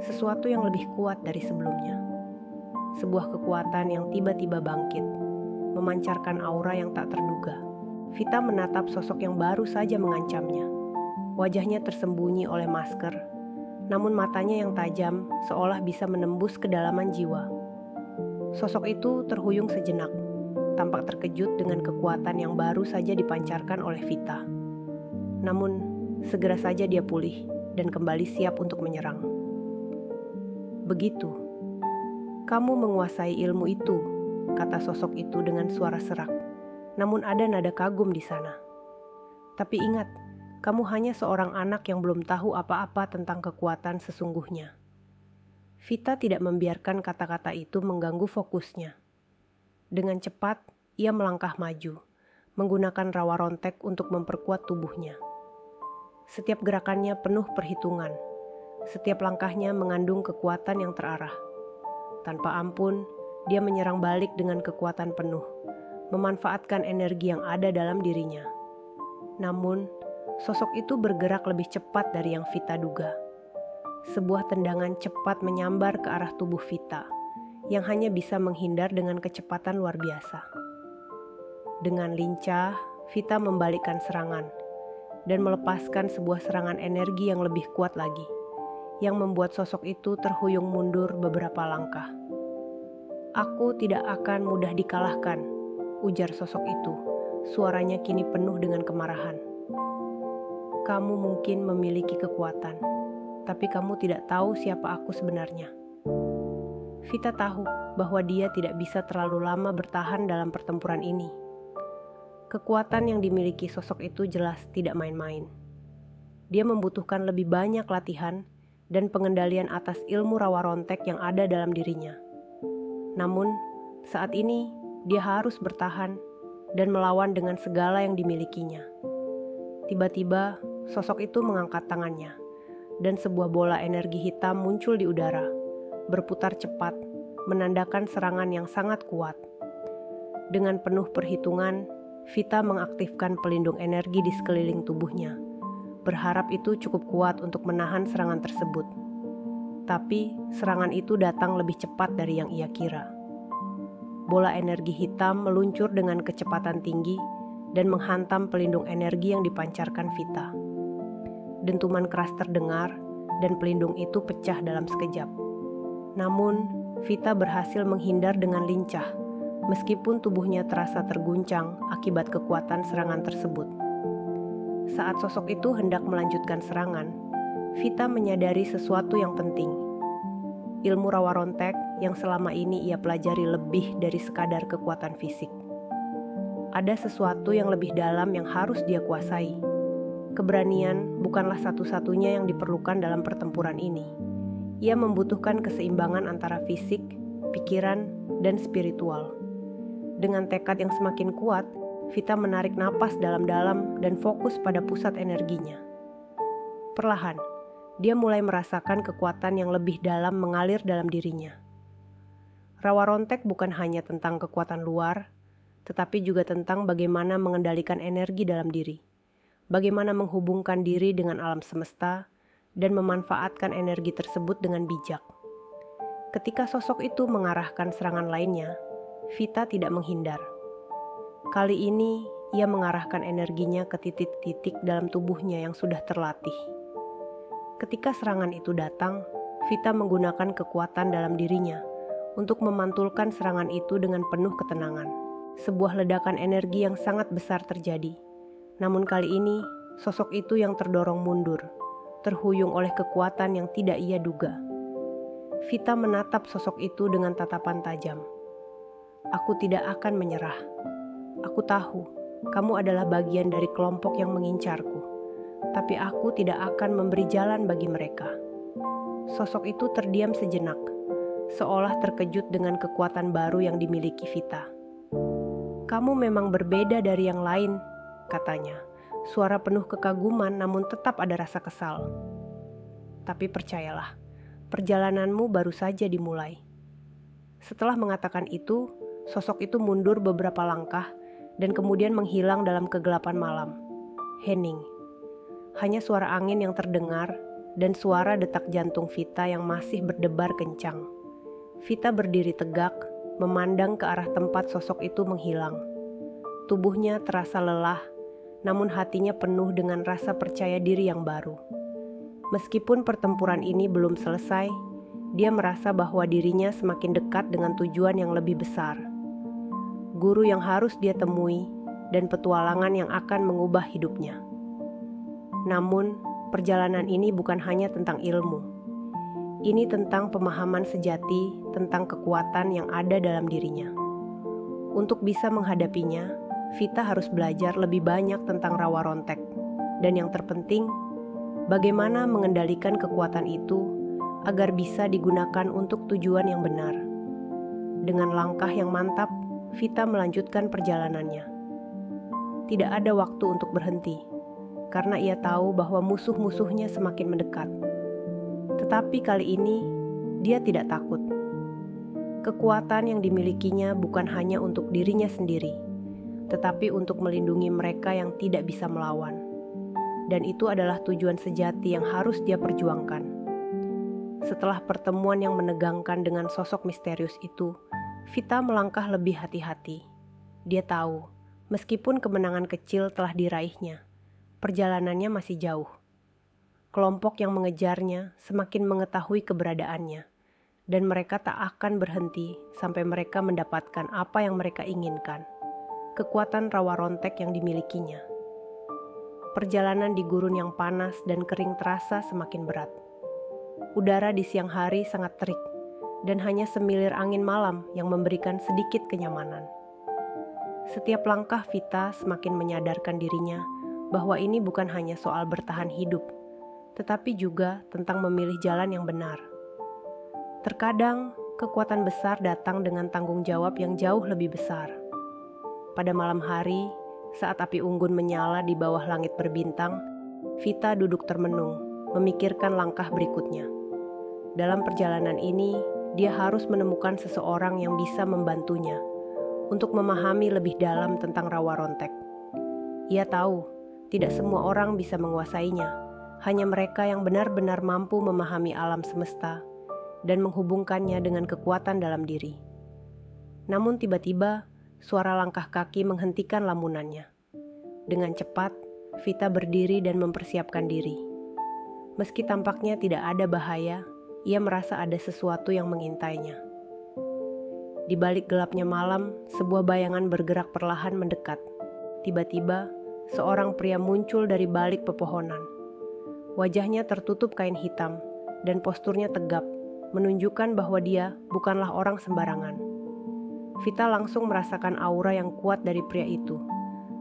sesuatu yang lebih kuat dari sebelumnya. Sebuah kekuatan yang tiba-tiba bangkit, memancarkan aura yang tak terduga. Vita menatap sosok yang baru saja mengancamnya. Wajahnya tersembunyi oleh masker, namun matanya yang tajam seolah bisa menembus kedalaman jiwa. Sosok itu terhuyung sejenak, tampak terkejut dengan kekuatan yang baru saja dipancarkan oleh Vita. Namun, segera saja dia pulih dan kembali siap untuk menyerang. "Begitu, kamu menguasai ilmu itu," kata sosok itu dengan suara serak. Namun ada nada kagum di sana. "Tapi ingat, kamu hanya seorang anak yang belum tahu apa-apa tentang kekuatan sesungguhnya." Vita tidak membiarkan kata-kata itu mengganggu fokusnya. Dengan cepat, ia melangkah maju, menggunakan Rawa Rontek untuk memperkuat tubuhnya. Setiap gerakannya penuh perhitungan. Setiap langkahnya mengandung kekuatan yang terarah. Tanpa ampun, dia menyerang balik dengan kekuatan penuh, memanfaatkan energi yang ada dalam dirinya. Namun, sosok itu bergerak lebih cepat dari yang Vita duga. Sebuah tendangan cepat menyambar ke arah tubuh Vita, yang hanya bisa menghindar dengan kecepatan luar biasa. Dengan lincah, Vita membalikkan serangan, dan melepaskan sebuah serangan energi yang lebih kuat lagi, yang membuat sosok itu terhuyung mundur beberapa langkah. "Aku tidak akan mudah dikalahkan," ujar sosok itu. Suaranya kini penuh dengan kemarahan. "Kamu mungkin memiliki kekuatan, tapi kamu tidak tahu siapa aku sebenarnya." Vita tahu bahwa dia tidak bisa terlalu lama bertahan dalam pertempuran ini. Kekuatan yang dimiliki sosok itu jelas tidak main-main. Dia membutuhkan lebih banyak latihan dan pengendalian atas ilmu Rawa Rontek yang ada dalam dirinya. Namun, saat ini dia harus bertahan dan melawan dengan segala yang dimilikinya. Tiba-tiba, sosok itu mengangkat tangannya, dan sebuah bola energi hitam muncul di udara, berputar cepat, menandakan serangan yang sangat kuat. Dengan penuh perhitungan, Vita mengaktifkan pelindung energi di sekeliling tubuhnya, berharap itu cukup kuat untuk menahan serangan tersebut. Tapi serangan itu datang lebih cepat dari yang ia kira. bola energi hitam meluncur dengan kecepatan tinggi dan menghantam pelindung energi yang dipancarkan Vita. Dentuman keras terdengar dan pelindung itu pecah dalam sekejap. Namun, Vita berhasil menghindar dengan lincah, meskipun tubuhnya terasa terguncang akibat kekuatan serangan tersebut. Saat sosok itu hendak melanjutkan serangan, Vita menyadari sesuatu yang penting. Ilmu rawa rontek yang selama ini ia pelajari lebih dari sekadar kekuatan fisik. Ada sesuatu yang lebih dalam yang harus dia kuasai. Keberanian bukanlah satu-satunya yang diperlukan dalam pertempuran ini. Ia membutuhkan keseimbangan antara fisik, pikiran, dan spiritual. Dengan tekad yang semakin kuat, Vita menarik napas dalam-dalam dan fokus pada pusat energinya. Perlahan, dia mulai merasakan kekuatan yang lebih dalam mengalir dalam dirinya. Rawa rontek bukan hanya tentang kekuatan luar, tetapi juga tentang bagaimana mengendalikan energi dalam diri, bagaimana menghubungkan diri dengan alam semesta, dan memanfaatkan energi tersebut dengan bijak. Ketika sosok itu mengarahkan serangan lainnya, Vita tidak menghindar. Kali ini, ia mengarahkan energinya ke titik-titik dalam tubuhnya yang sudah terlatih. Ketika serangan itu datang, Vita menggunakan kekuatan dalam dirinya untuk memantulkan serangan itu dengan penuh ketenangan. Sebuah ledakan energi yang sangat besar terjadi. Namun kali ini, sosok itu yang terdorong mundur, terhuyung oleh kekuatan yang tidak ia duga. Vita menatap sosok itu dengan tatapan tajam. "Aku tidak akan menyerah. Aku tahu, kamu adalah bagian dari kelompok yang mengincarku. Tapi aku tidak akan memberi jalan bagi mereka." Sosok itu terdiam sejenak, seolah terkejut dengan kekuatan baru yang dimiliki Vita. "Kamu memang berbeda dari yang lain," katanya. Suara penuh kekaguman namun tetap ada rasa kesal. "Tapi percayalah, perjalananmu baru saja dimulai." Setelah mengatakan itu, sosok itu mundur beberapa langkah dan kemudian menghilang dalam kegelapan malam. Hening. Hanya suara angin yang terdengar dan suara detak jantung Vita yang masih berdebar kencang. Vita berdiri tegak, memandang ke arah tempat sosok itu menghilang. Tubuhnya terasa lelah, namun hatinya penuh dengan rasa percaya diri yang baru. Meskipun pertempuran ini belum selesai, dia merasa bahwa dirinya semakin dekat dengan tujuan yang lebih besar. Guru yang harus dia temui dan petualangan yang akan mengubah hidupnya. Namun, perjalanan ini bukan hanya tentang ilmu. Ini tentang pemahaman sejati tentang kekuatan yang ada dalam dirinya. Untuk bisa menghadapinya, Vita harus belajar lebih banyak tentang rawa rontek. Dan yang terpenting, bagaimana mengendalikan kekuatan itu agar bisa digunakan untuk tujuan yang benar. Dengan langkah yang mantap, Vita melanjutkan perjalanannya. Tidak ada waktu untuk berhenti, karena ia tahu bahwa musuh-musuhnya semakin mendekat. Tetapi kali ini, dia tidak takut. Kekuatan yang dimilikinya bukan hanya untuk dirinya sendiri, tetapi untuk melindungi mereka yang tidak bisa melawan. Dan itu adalah tujuan sejati yang harus dia perjuangkan. Setelah pertemuan yang menegangkan dengan sosok misterius itu, Vita melangkah lebih hati-hati. Dia tahu, meskipun kemenangan kecil telah diraihnya, perjalanannya masih jauh. Kelompok yang mengejarnya semakin mengetahui keberadaannya, dan mereka tak akan berhenti sampai mereka mendapatkan apa yang mereka inginkan, kekuatan rawa rontek yang dimilikinya. Perjalanan di gurun yang panas dan kering terasa semakin berat. Udara di siang hari sangat terik, dan hanya semilir angin malam yang memberikan sedikit kenyamanan. Setiap langkah Vita semakin menyadarkan dirinya bahwa ini bukan hanya soal bertahan hidup, tetapi juga tentang memilih jalan yang benar. Terkadang, kekuatan besar datang dengan tanggung jawab yang jauh lebih besar. Pada malam hari, saat api unggun menyala di bawah langit berbintang, Vita duduk termenung, memikirkan langkah berikutnya. Dalam perjalanan ini, dia harus menemukan seseorang yang bisa membantunya untuk memahami lebih dalam tentang rawa rontek. Ia tahu, tidak semua orang bisa menguasainya. Hanya mereka yang benar-benar mampu memahami alam semesta dan menghubungkannya dengan kekuatan dalam diri. Namun tiba-tiba, suara langkah kaki menghentikan lamunannya. Dengan cepat, Vita berdiri dan mempersiapkan diri. Meski tampaknya tidak ada bahaya, ia merasa ada sesuatu yang mengintainya. Di balik gelapnya malam, sebuah bayangan bergerak perlahan mendekat. Tiba-tiba, seorang pria muncul dari balik pepohonan. Wajahnya tertutup kain hitam, dan posturnya tegap, menunjukkan bahwa dia bukanlah orang sembarangan. Vita langsung merasakan aura yang kuat dari pria itu,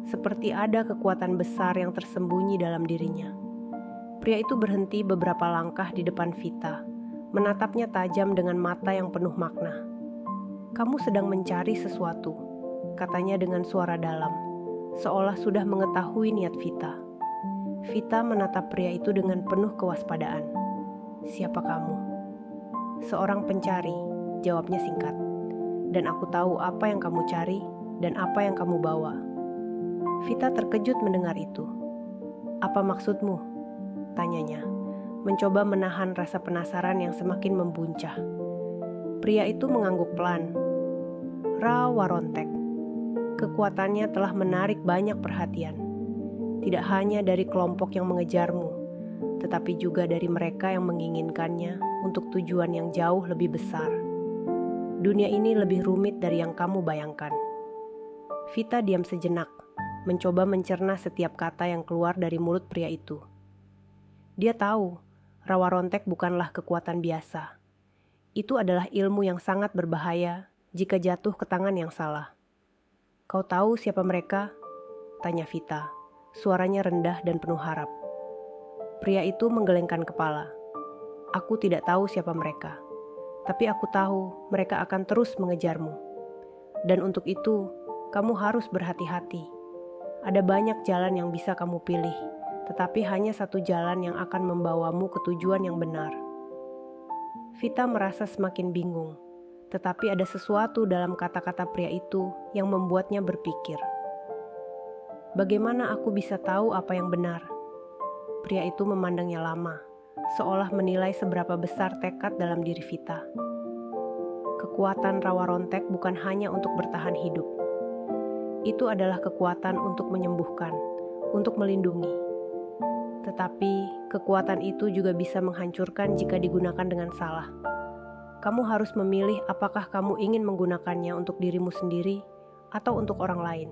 seperti ada kekuatan besar yang tersembunyi dalam dirinya. Pria itu berhenti beberapa langkah di depan Vita, menatapnya tajam dengan mata yang penuh makna. "Kamu sedang mencari sesuatu," katanya dengan suara dalam, seolah sudah mengetahui niat Vita. Vita menatap pria itu dengan penuh kewaspadaan. "Siapa kamu?" "Seorang pencari," jawabnya singkat. "Dan aku tahu apa yang kamu cari dan apa yang kamu bawa." Vita terkejut mendengar itu. "Apa maksudmu?" tanyanya, mencoba menahan rasa penasaran yang semakin membuncah. Pria itu mengangguk pelan. "Rawarontek. Kekuatannya telah menarik banyak perhatian. Tidak hanya dari kelompok yang mengejarmu, tetapi juga dari mereka yang menginginkannya untuk tujuan yang jauh lebih besar. Dunia ini lebih rumit dari yang kamu bayangkan." Vita diam sejenak, mencoba mencerna setiap kata yang keluar dari mulut pria itu. Dia tahu, Rawarontek bukanlah kekuatan biasa. Itu adalah ilmu yang sangat berbahaya jika jatuh ke tangan yang salah. "Kau tahu siapa mereka?" tanya Vita. Suaranya rendah dan penuh harap. Pria itu menggelengkan kepala. "Aku tidak tahu siapa mereka, tapi aku tahu mereka akan terus mengejarmu. Dan untuk itu, kamu harus berhati-hati. Ada banyak jalan yang bisa kamu pilih, tetapi hanya satu jalan yang akan membawamu ke tujuan yang benar." Vita merasa semakin bingung, tetapi ada sesuatu dalam kata-kata pria itu yang membuatnya berpikir. "Bagaimana aku bisa tahu apa yang benar?" Pria itu memandangnya lama, seolah menilai seberapa besar tekad dalam diri Vita. Kekuatan Rawarontek bukan hanya untuk bertahan hidup. Itu adalah kekuatan untuk menyembuhkan, untuk melindungi. Tetapi kekuatan itu juga bisa menghancurkan jika digunakan dengan salah. Kamu harus memilih apakah kamu ingin menggunakannya untuk dirimu sendiri atau untuk orang lain.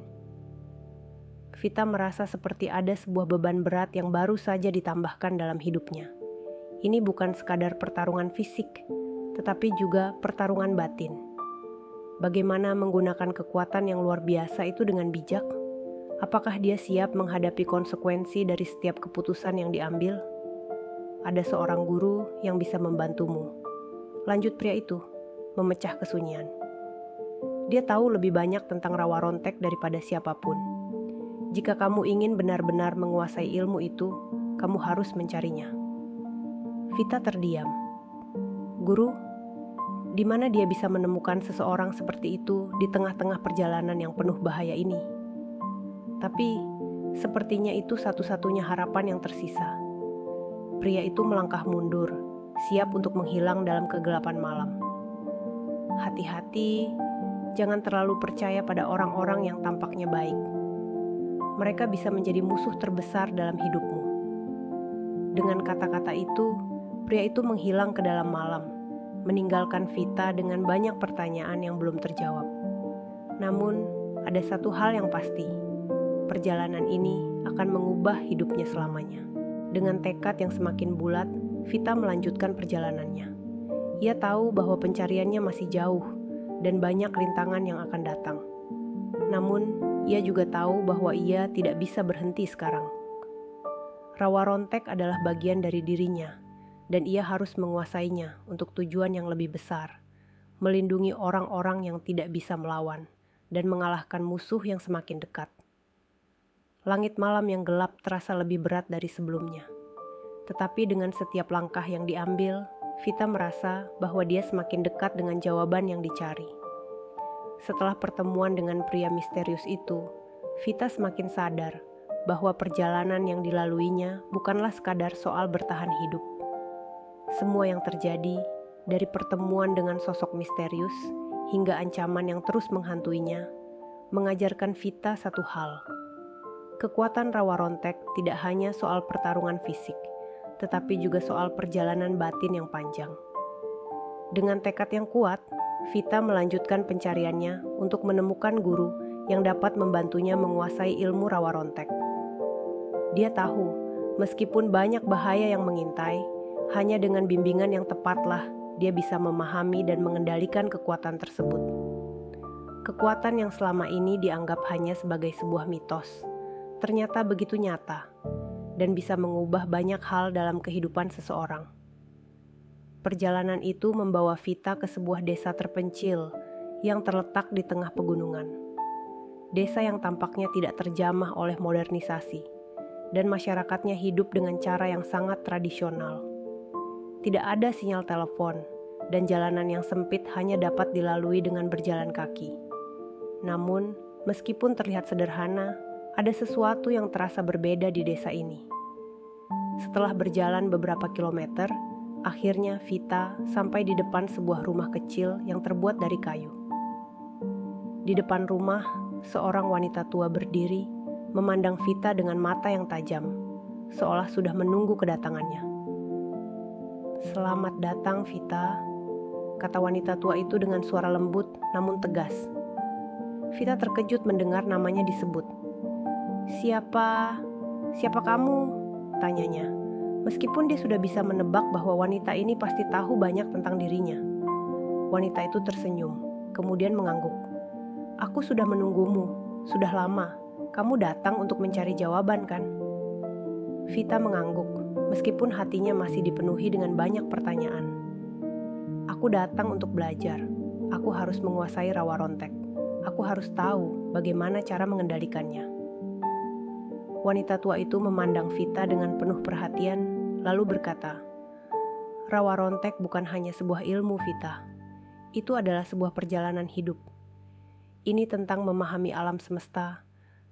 Vita merasa seperti ada sebuah beban berat yang baru saja ditambahkan dalam hidupnya. Ini bukan sekadar pertarungan fisik, tetapi juga pertarungan batin. Bagaimana menggunakan kekuatan yang luar biasa itu dengan bijak? Apakah dia siap menghadapi konsekuensi dari setiap keputusan yang diambil? "Ada seorang guru yang bisa membantumu," lanjut pria itu, memecah kesunyian. Dia tahu lebih banyak tentang Rawarontek daripada siapapun. Jika kamu ingin benar-benar menguasai ilmu itu, kamu harus mencarinya. Vita terdiam. "Guru, di mana dia bisa menemukan seseorang seperti itu di tengah-tengah perjalanan yang penuh bahaya ini?" Tapi, sepertinya itu satu-satunya harapan yang tersisa. Pria itu melangkah mundur, siap untuk menghilang dalam kegelapan malam. "Hati-hati, jangan terlalu percaya pada orang-orang yang tampaknya baik. Mereka bisa menjadi musuh terbesar dalam hidupmu." Dengan kata-kata itu, pria itu menghilang ke dalam malam, meninggalkan Vita dengan banyak pertanyaan yang belum terjawab. Namun, ada satu hal yang pasti. Perjalanan ini akan mengubah hidupnya selamanya. Dengan tekad yang semakin bulat, Vita melanjutkan perjalanannya. Ia tahu bahwa pencariannya masih jauh dan banyak rintangan yang akan datang. Namun, ia juga tahu bahwa ia tidak bisa berhenti sekarang. Rawarontek adalah bagian dari dirinya, dan ia harus menguasainya untuk tujuan yang lebih besar, melindungi orang-orang yang tidak bisa melawan, dan mengalahkan musuh yang semakin dekat. Langit malam yang gelap terasa lebih berat dari sebelumnya. Tetapi dengan setiap langkah yang diambil, Vita merasa bahwa dia semakin dekat dengan jawaban yang dicari. Setelah pertemuan dengan pria misterius itu, Vita semakin sadar bahwa perjalanan yang dilaluinya bukanlah sekadar soal bertahan hidup. Semua yang terjadi, dari pertemuan dengan sosok misterius hingga ancaman yang terus menghantuinya, mengajarkan Vita satu hal. Kekuatan rawa rontek tidak hanya soal pertarungan fisik, tetapi juga soal perjalanan batin yang panjang. Dengan tekad yang kuat, Vita melanjutkan pencariannya untuk menemukan guru yang dapat membantunya menguasai ilmu rawa rontek. Dia tahu, meskipun banyak bahaya yang mengintai, hanya dengan bimbingan yang tepatlah dia bisa memahami dan mengendalikan kekuatan tersebut. Kekuatan yang selama ini dianggap hanya sebagai sebuah mitos, ternyata begitu nyata dan bisa mengubah banyak hal dalam kehidupan seseorang. Perjalanan itu membawa Vita ke sebuah desa terpencil yang terletak di tengah pegunungan. Desa yang tampaknya tidak terjamah oleh modernisasi, dan masyarakatnya hidup dengan cara yang sangat tradisional. Tidak ada sinyal telepon, dan jalanan yang sempit hanya dapat dilalui dengan berjalan kaki. Namun, meskipun terlihat sederhana, ada sesuatu yang terasa berbeda di desa ini. Setelah berjalan beberapa kilometer, akhirnya Vita sampai di depan sebuah rumah kecil yang terbuat dari kayu. Di depan rumah, seorang wanita tua berdiri, memandang Vita dengan mata yang tajam, seolah sudah menunggu kedatangannya. "Selamat datang, Vita," kata wanita tua itu dengan suara lembut namun tegas. Vita terkejut mendengar namanya disebut. Siapa kamu?" tanyanya. Meskipun dia sudah bisa menebak bahwa wanita ini pasti tahu banyak tentang dirinya. Wanita itu tersenyum, kemudian mengangguk. "Aku sudah menunggumu, sudah lama. Kamu datang untuk mencari jawaban, kan?" Vita mengangguk, meskipun hatinya masih dipenuhi dengan banyak pertanyaan. "Aku datang untuk belajar. Aku harus menguasai rawa rontek. Aku harus tahu bagaimana cara mengendalikannya." Wanita tua itu memandang Vita dengan penuh perhatian, lalu berkata, "Rawa rontek bukan hanya sebuah ilmu, Vita. Itu adalah sebuah perjalanan hidup. Ini tentang memahami alam semesta,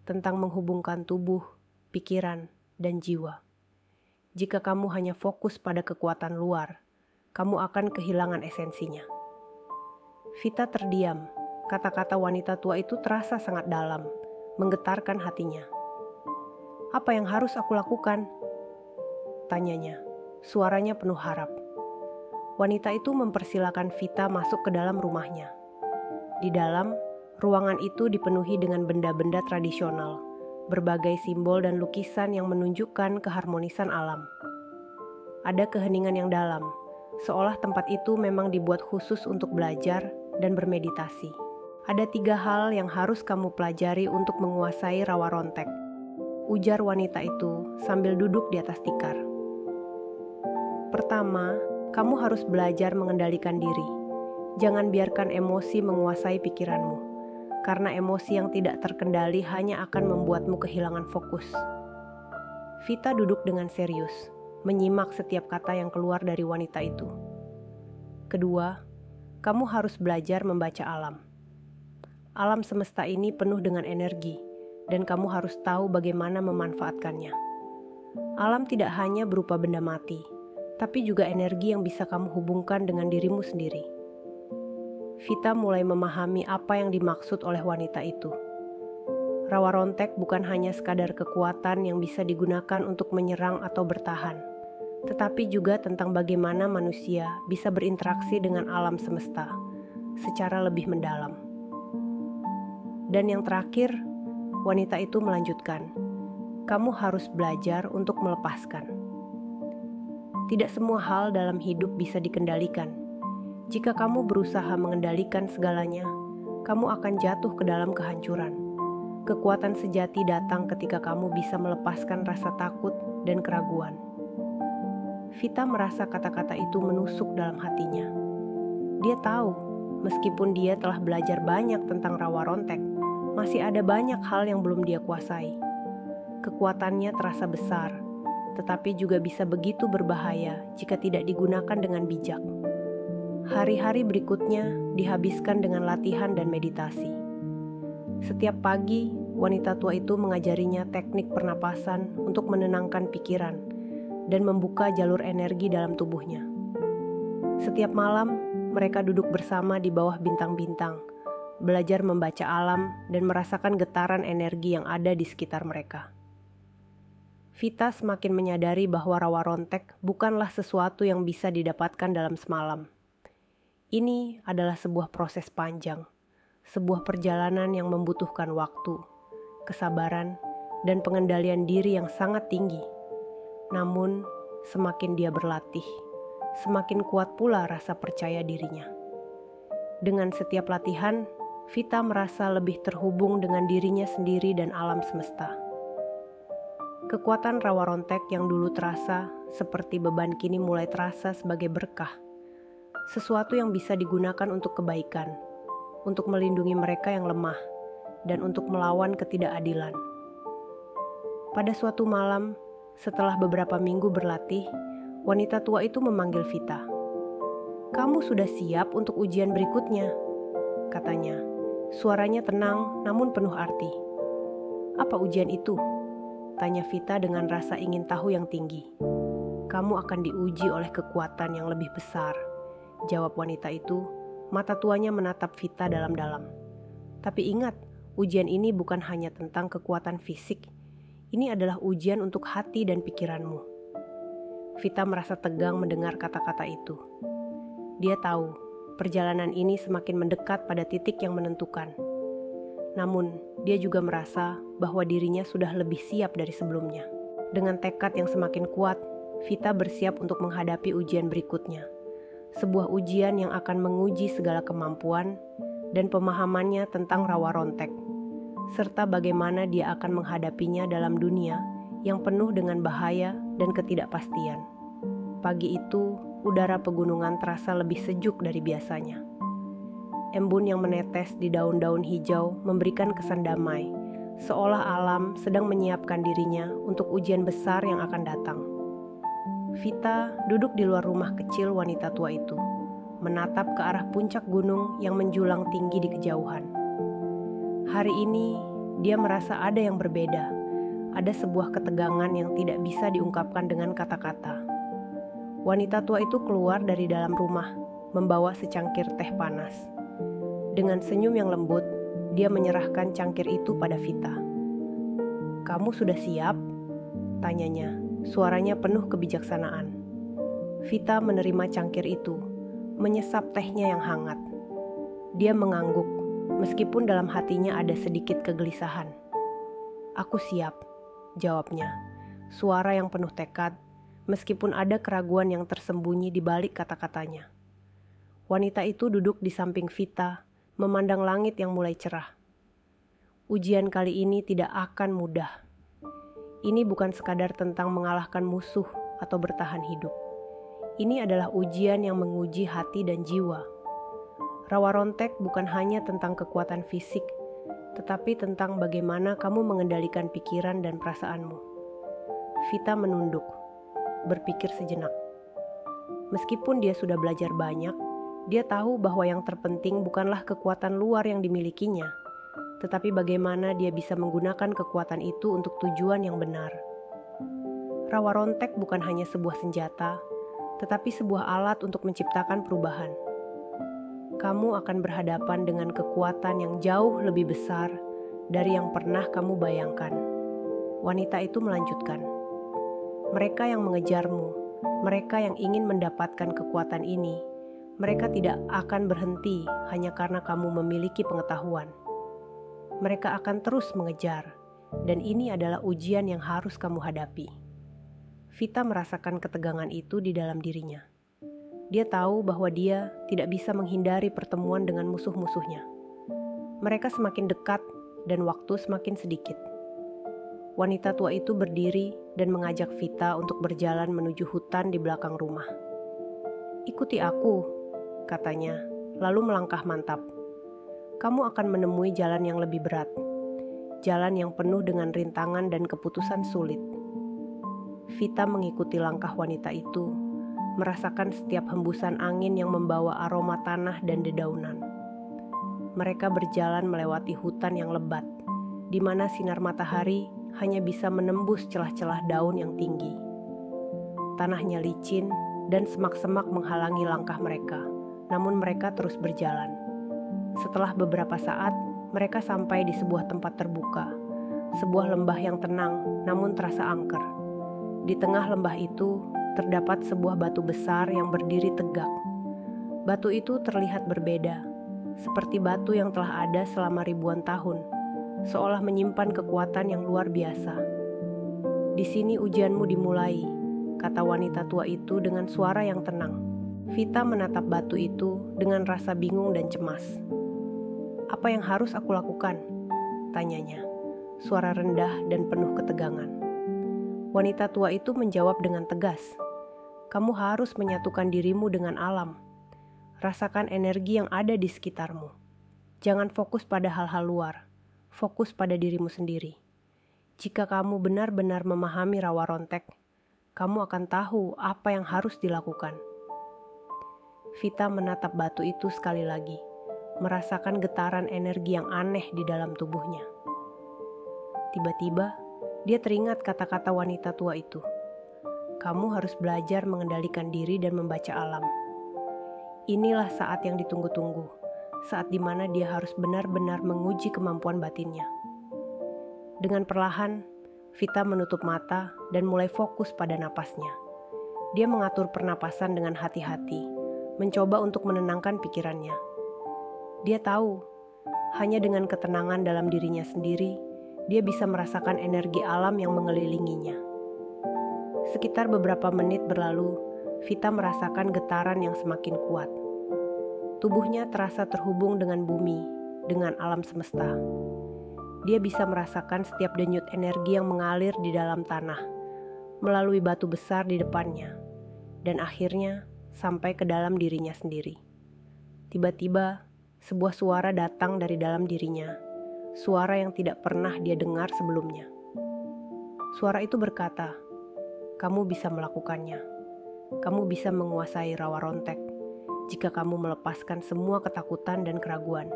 tentang menghubungkan tubuh, pikiran, dan jiwa. Jika kamu hanya fokus pada kekuatan luar, kamu akan kehilangan esensinya." Vita terdiam. Kata-kata wanita tua itu terasa sangat dalam, menggetarkan hatinya. "Apa yang harus aku lakukan?" tanyanya. Suaranya penuh harap. Wanita itu mempersilakan Vita masuk ke dalam rumahnya. Di dalam, ruangan itu dipenuhi dengan benda-benda tradisional, berbagai simbol dan lukisan yang menunjukkan keharmonisan alam. Ada keheningan yang dalam, seolah tempat itu memang dibuat khusus untuk belajar dan bermeditasi. "Ada 3 hal yang harus kamu pelajari untuk menguasai rawa rontek," ujar wanita itu sambil duduk di atas tikar. "Pertama, kamu harus belajar mengendalikan diri. Jangan biarkan emosi menguasai pikiranmu, karena emosi yang tidak terkendali hanya akan membuatmu kehilangan fokus." Vita duduk dengan serius, menyimak setiap kata yang keluar dari wanita itu. "Kedua, kamu harus belajar membaca alam. Alam semesta ini penuh dengan energi, dan kamu harus tahu bagaimana memanfaatkannya. Alam tidak hanya berupa benda mati, tapi juga energi yang bisa kamu hubungkan dengan dirimu sendiri." Vita mulai memahami apa yang dimaksud oleh wanita itu. Rawa rontek bukan hanya sekadar kekuatan yang bisa digunakan untuk menyerang atau bertahan, tetapi juga tentang bagaimana manusia bisa berinteraksi dengan alam semesta secara lebih mendalam. Dan yang terakhir, wanita itu melanjutkan, "Kamu harus belajar untuk melepaskan. Tidak semua hal dalam hidup bisa dikendalikan. Jika kamu berusaha mengendalikan segalanya, kamu akan jatuh ke dalam kehancuran. Kekuatan sejati datang ketika kamu bisa melepaskan rasa takut dan keraguan." Vita merasa kata-kata itu menusuk dalam hatinya. Dia tahu, meskipun dia telah belajar banyak tentang rawa rontek, masih ada banyak hal yang belum dia kuasai. Kekuatannya terasa besar, tetapi juga bisa begitu berbahaya jika tidak digunakan dengan bijak. Hari-hari berikutnya dihabiskan dengan latihan dan meditasi. Setiap pagi, wanita tua itu mengajarinya teknik pernapasan untuk menenangkan pikiran dan membuka jalur energi dalam tubuhnya. Setiap malam, mereka duduk bersama di bawah bintang-bintang, belajar membaca alam dan merasakan getaran energi yang ada di sekitar mereka. Vita semakin menyadari bahwa rawa rontek bukanlah sesuatu yang bisa didapatkan dalam semalam. Ini adalah sebuah proses panjang, sebuah perjalanan yang membutuhkan waktu, kesabaran, dan pengendalian diri yang sangat tinggi. Namun, semakin dia berlatih, semakin kuat pula rasa percaya dirinya. Dengan setiap latihan, Vita merasa lebih terhubung dengan dirinya sendiri dan alam semesta. Kekuatan rawa rontek yang dulu terasa seperti beban kini mulai terasa sebagai berkah. Sesuatu yang bisa digunakan untuk kebaikan, untuk melindungi mereka yang lemah, dan untuk melawan ketidakadilan. Pada suatu malam, setelah beberapa minggu berlatih, wanita tua itu memanggil Vita. "Kamu sudah siap untuk ujian berikutnya," katanya. Suaranya tenang namun penuh arti. "Apa ujian itu?" tanya Vita dengan rasa ingin tahu yang tinggi. "Kamu akan diuji oleh kekuatan yang lebih besar," jawab wanita itu. Mata tuanya menatap Vita dalam-dalam. "Tapi ingat, ujian ini bukan hanya tentang kekuatan fisik. Ini adalah ujian untuk hati dan pikiranmu." Vita merasa tegang mendengar kata-kata itu. Dia tahu, perjalanan ini semakin mendekat pada titik yang menentukan. Namun, dia juga merasa bahwa dirinya sudah lebih siap dari sebelumnya. Dengan tekad yang semakin kuat, Vita bersiap untuk menghadapi ujian berikutnya. Sebuah ujian yang akan menguji segala kemampuan dan pemahamannya tentang rawa rontek, serta bagaimana dia akan menghadapinya dalam dunia yang penuh dengan bahaya dan ketidakpastian. Pagi itu, udara pegunungan terasa lebih sejuk dari biasanya. Embun yang menetes di daun-daun hijau memberikan kesan damai, seolah alam sedang menyiapkan dirinya untuk ujian besar yang akan datang. Vita duduk di luar rumah kecil wanita tua itu, menatap ke arah puncak gunung yang menjulang tinggi di kejauhan. Hari ini, dia merasa ada yang berbeda, ada sebuah ketegangan yang tidak bisa diungkapkan dengan kata-kata. Wanita tua itu keluar dari dalam rumah, membawa secangkir teh panas. Dengan senyum yang lembut, dia menyerahkan cangkir itu pada Vita. "Kamu sudah siap?" tanyanya, suaranya penuh kebijaksanaan. Vita menerima cangkir itu, menyesap tehnya yang hangat. Dia mengangguk, meskipun dalam hatinya ada sedikit kegelisahan. "Aku siap," jawabnya, suara yang penuh tekad, meskipun ada keraguan yang tersembunyi di balik kata-katanya. Wanita itu duduk di samping Vita, memandang langit yang mulai cerah. Ujian kali ini tidak akan mudah. Ini bukan sekadar tentang mengalahkan musuh atau bertahan hidup. Ini adalah ujian yang menguji hati dan jiwa. Rawa rontek bukan hanya tentang kekuatan fisik, tetapi tentang bagaimana kamu mengendalikan pikiran dan perasaanmu. Vita menunduk, berpikir sejenak. Meskipun dia sudah belajar banyak, dia tahu bahwa yang terpenting bukanlah kekuatan luar yang dimilikinya, tetapi bagaimana dia bisa menggunakan kekuatan itu untuk tujuan yang benar. Rawa rontek bukan hanya sebuah senjata, tetapi sebuah alat untuk menciptakan perubahan. Kamu akan berhadapan dengan kekuatan yang jauh lebih besar dari yang pernah kamu bayangkan. Wanita itu melanjutkan. Mereka yang mengejarmu, mereka yang ingin mendapatkan kekuatan ini, mereka tidak akan berhenti hanya karena kamu memiliki pengetahuan. Mereka akan terus mengejar, dan ini adalah ujian yang harus kamu hadapi. Vita merasakan ketegangan itu di dalam dirinya. Dia tahu bahwa dia tidak bisa menghindari pertemuan dengan musuh-musuhnya. Mereka semakin dekat dan waktu semakin sedikit. Wanita tua itu berdiri dan mengajak Vita untuk berjalan menuju hutan di belakang rumah. "Ikuti aku," katanya, lalu melangkah mantap. "Kamu akan menemui jalan yang lebih berat, jalan yang penuh dengan rintangan dan keputusan sulit." Vita mengikuti langkah wanita itu, merasakan setiap hembusan angin yang membawa aroma tanah dan dedaunan. Mereka berjalan melewati hutan yang lebat, di mana sinar matahari hanya bisa menembus celah-celah daun yang tinggi. Tanahnya licin dan semak-semak menghalangi langkah mereka, namun mereka terus berjalan. Setelah beberapa saat, mereka sampai di sebuah tempat terbuka, sebuah lembah yang tenang namun terasa angker. Di tengah lembah itu, terdapat sebuah batu besar yang berdiri tegak. Batu itu terlihat berbeda, seperti batu yang telah ada selama ribuan tahun, seolah menyimpan kekuatan yang luar biasa. "Di sini ujianmu dimulai," kata wanita tua itu dengan suara yang tenang. Vita menatap batu itu dengan rasa bingung dan cemas. "Apa yang harus aku lakukan?" tanyanya, suara rendah dan penuh ketegangan. Wanita tua itu menjawab dengan tegas, "Kamu harus menyatukan dirimu dengan alam. Rasakan energi yang ada di sekitarmu. Jangan fokus pada hal-hal luar, fokus pada dirimu sendiri. Jika kamu benar-benar memahami rawa rontek, kamu akan tahu apa yang harus dilakukan." Vita menatap batu itu sekali lagi, merasakan getaran energi yang aneh di dalam tubuhnya. Tiba-tiba, dia teringat kata-kata wanita tua itu. "Kamu harus belajar mengendalikan diri dan membaca alam." Inilah saat yang ditunggu-tunggu, saat dimana dia harus benar-benar menguji kemampuan batinnya. Dengan perlahan, Vita menutup mata dan mulai fokus pada napasnya. Dia mengatur pernapasan dengan hati-hati, mencoba untuk menenangkan pikirannya. Dia tahu, hanya dengan ketenangan dalam dirinya sendiri, dia bisa merasakan energi alam yang mengelilinginya. Sekitar beberapa menit berlalu, Vita merasakan getaran yang semakin kuat. Tubuhnya terasa terhubung dengan bumi, dengan alam semesta. Dia bisa merasakan setiap denyut energi yang mengalir di dalam tanah, melalui batu besar di depannya, dan akhirnya sampai ke dalam dirinya sendiri. Tiba-tiba, sebuah suara datang dari dalam dirinya, suara yang tidak pernah dia dengar sebelumnya. Suara itu berkata, "Kamu bisa melakukannya. Kamu bisa menguasai rawa rontek jika kamu melepaskan semua ketakutan dan keraguan."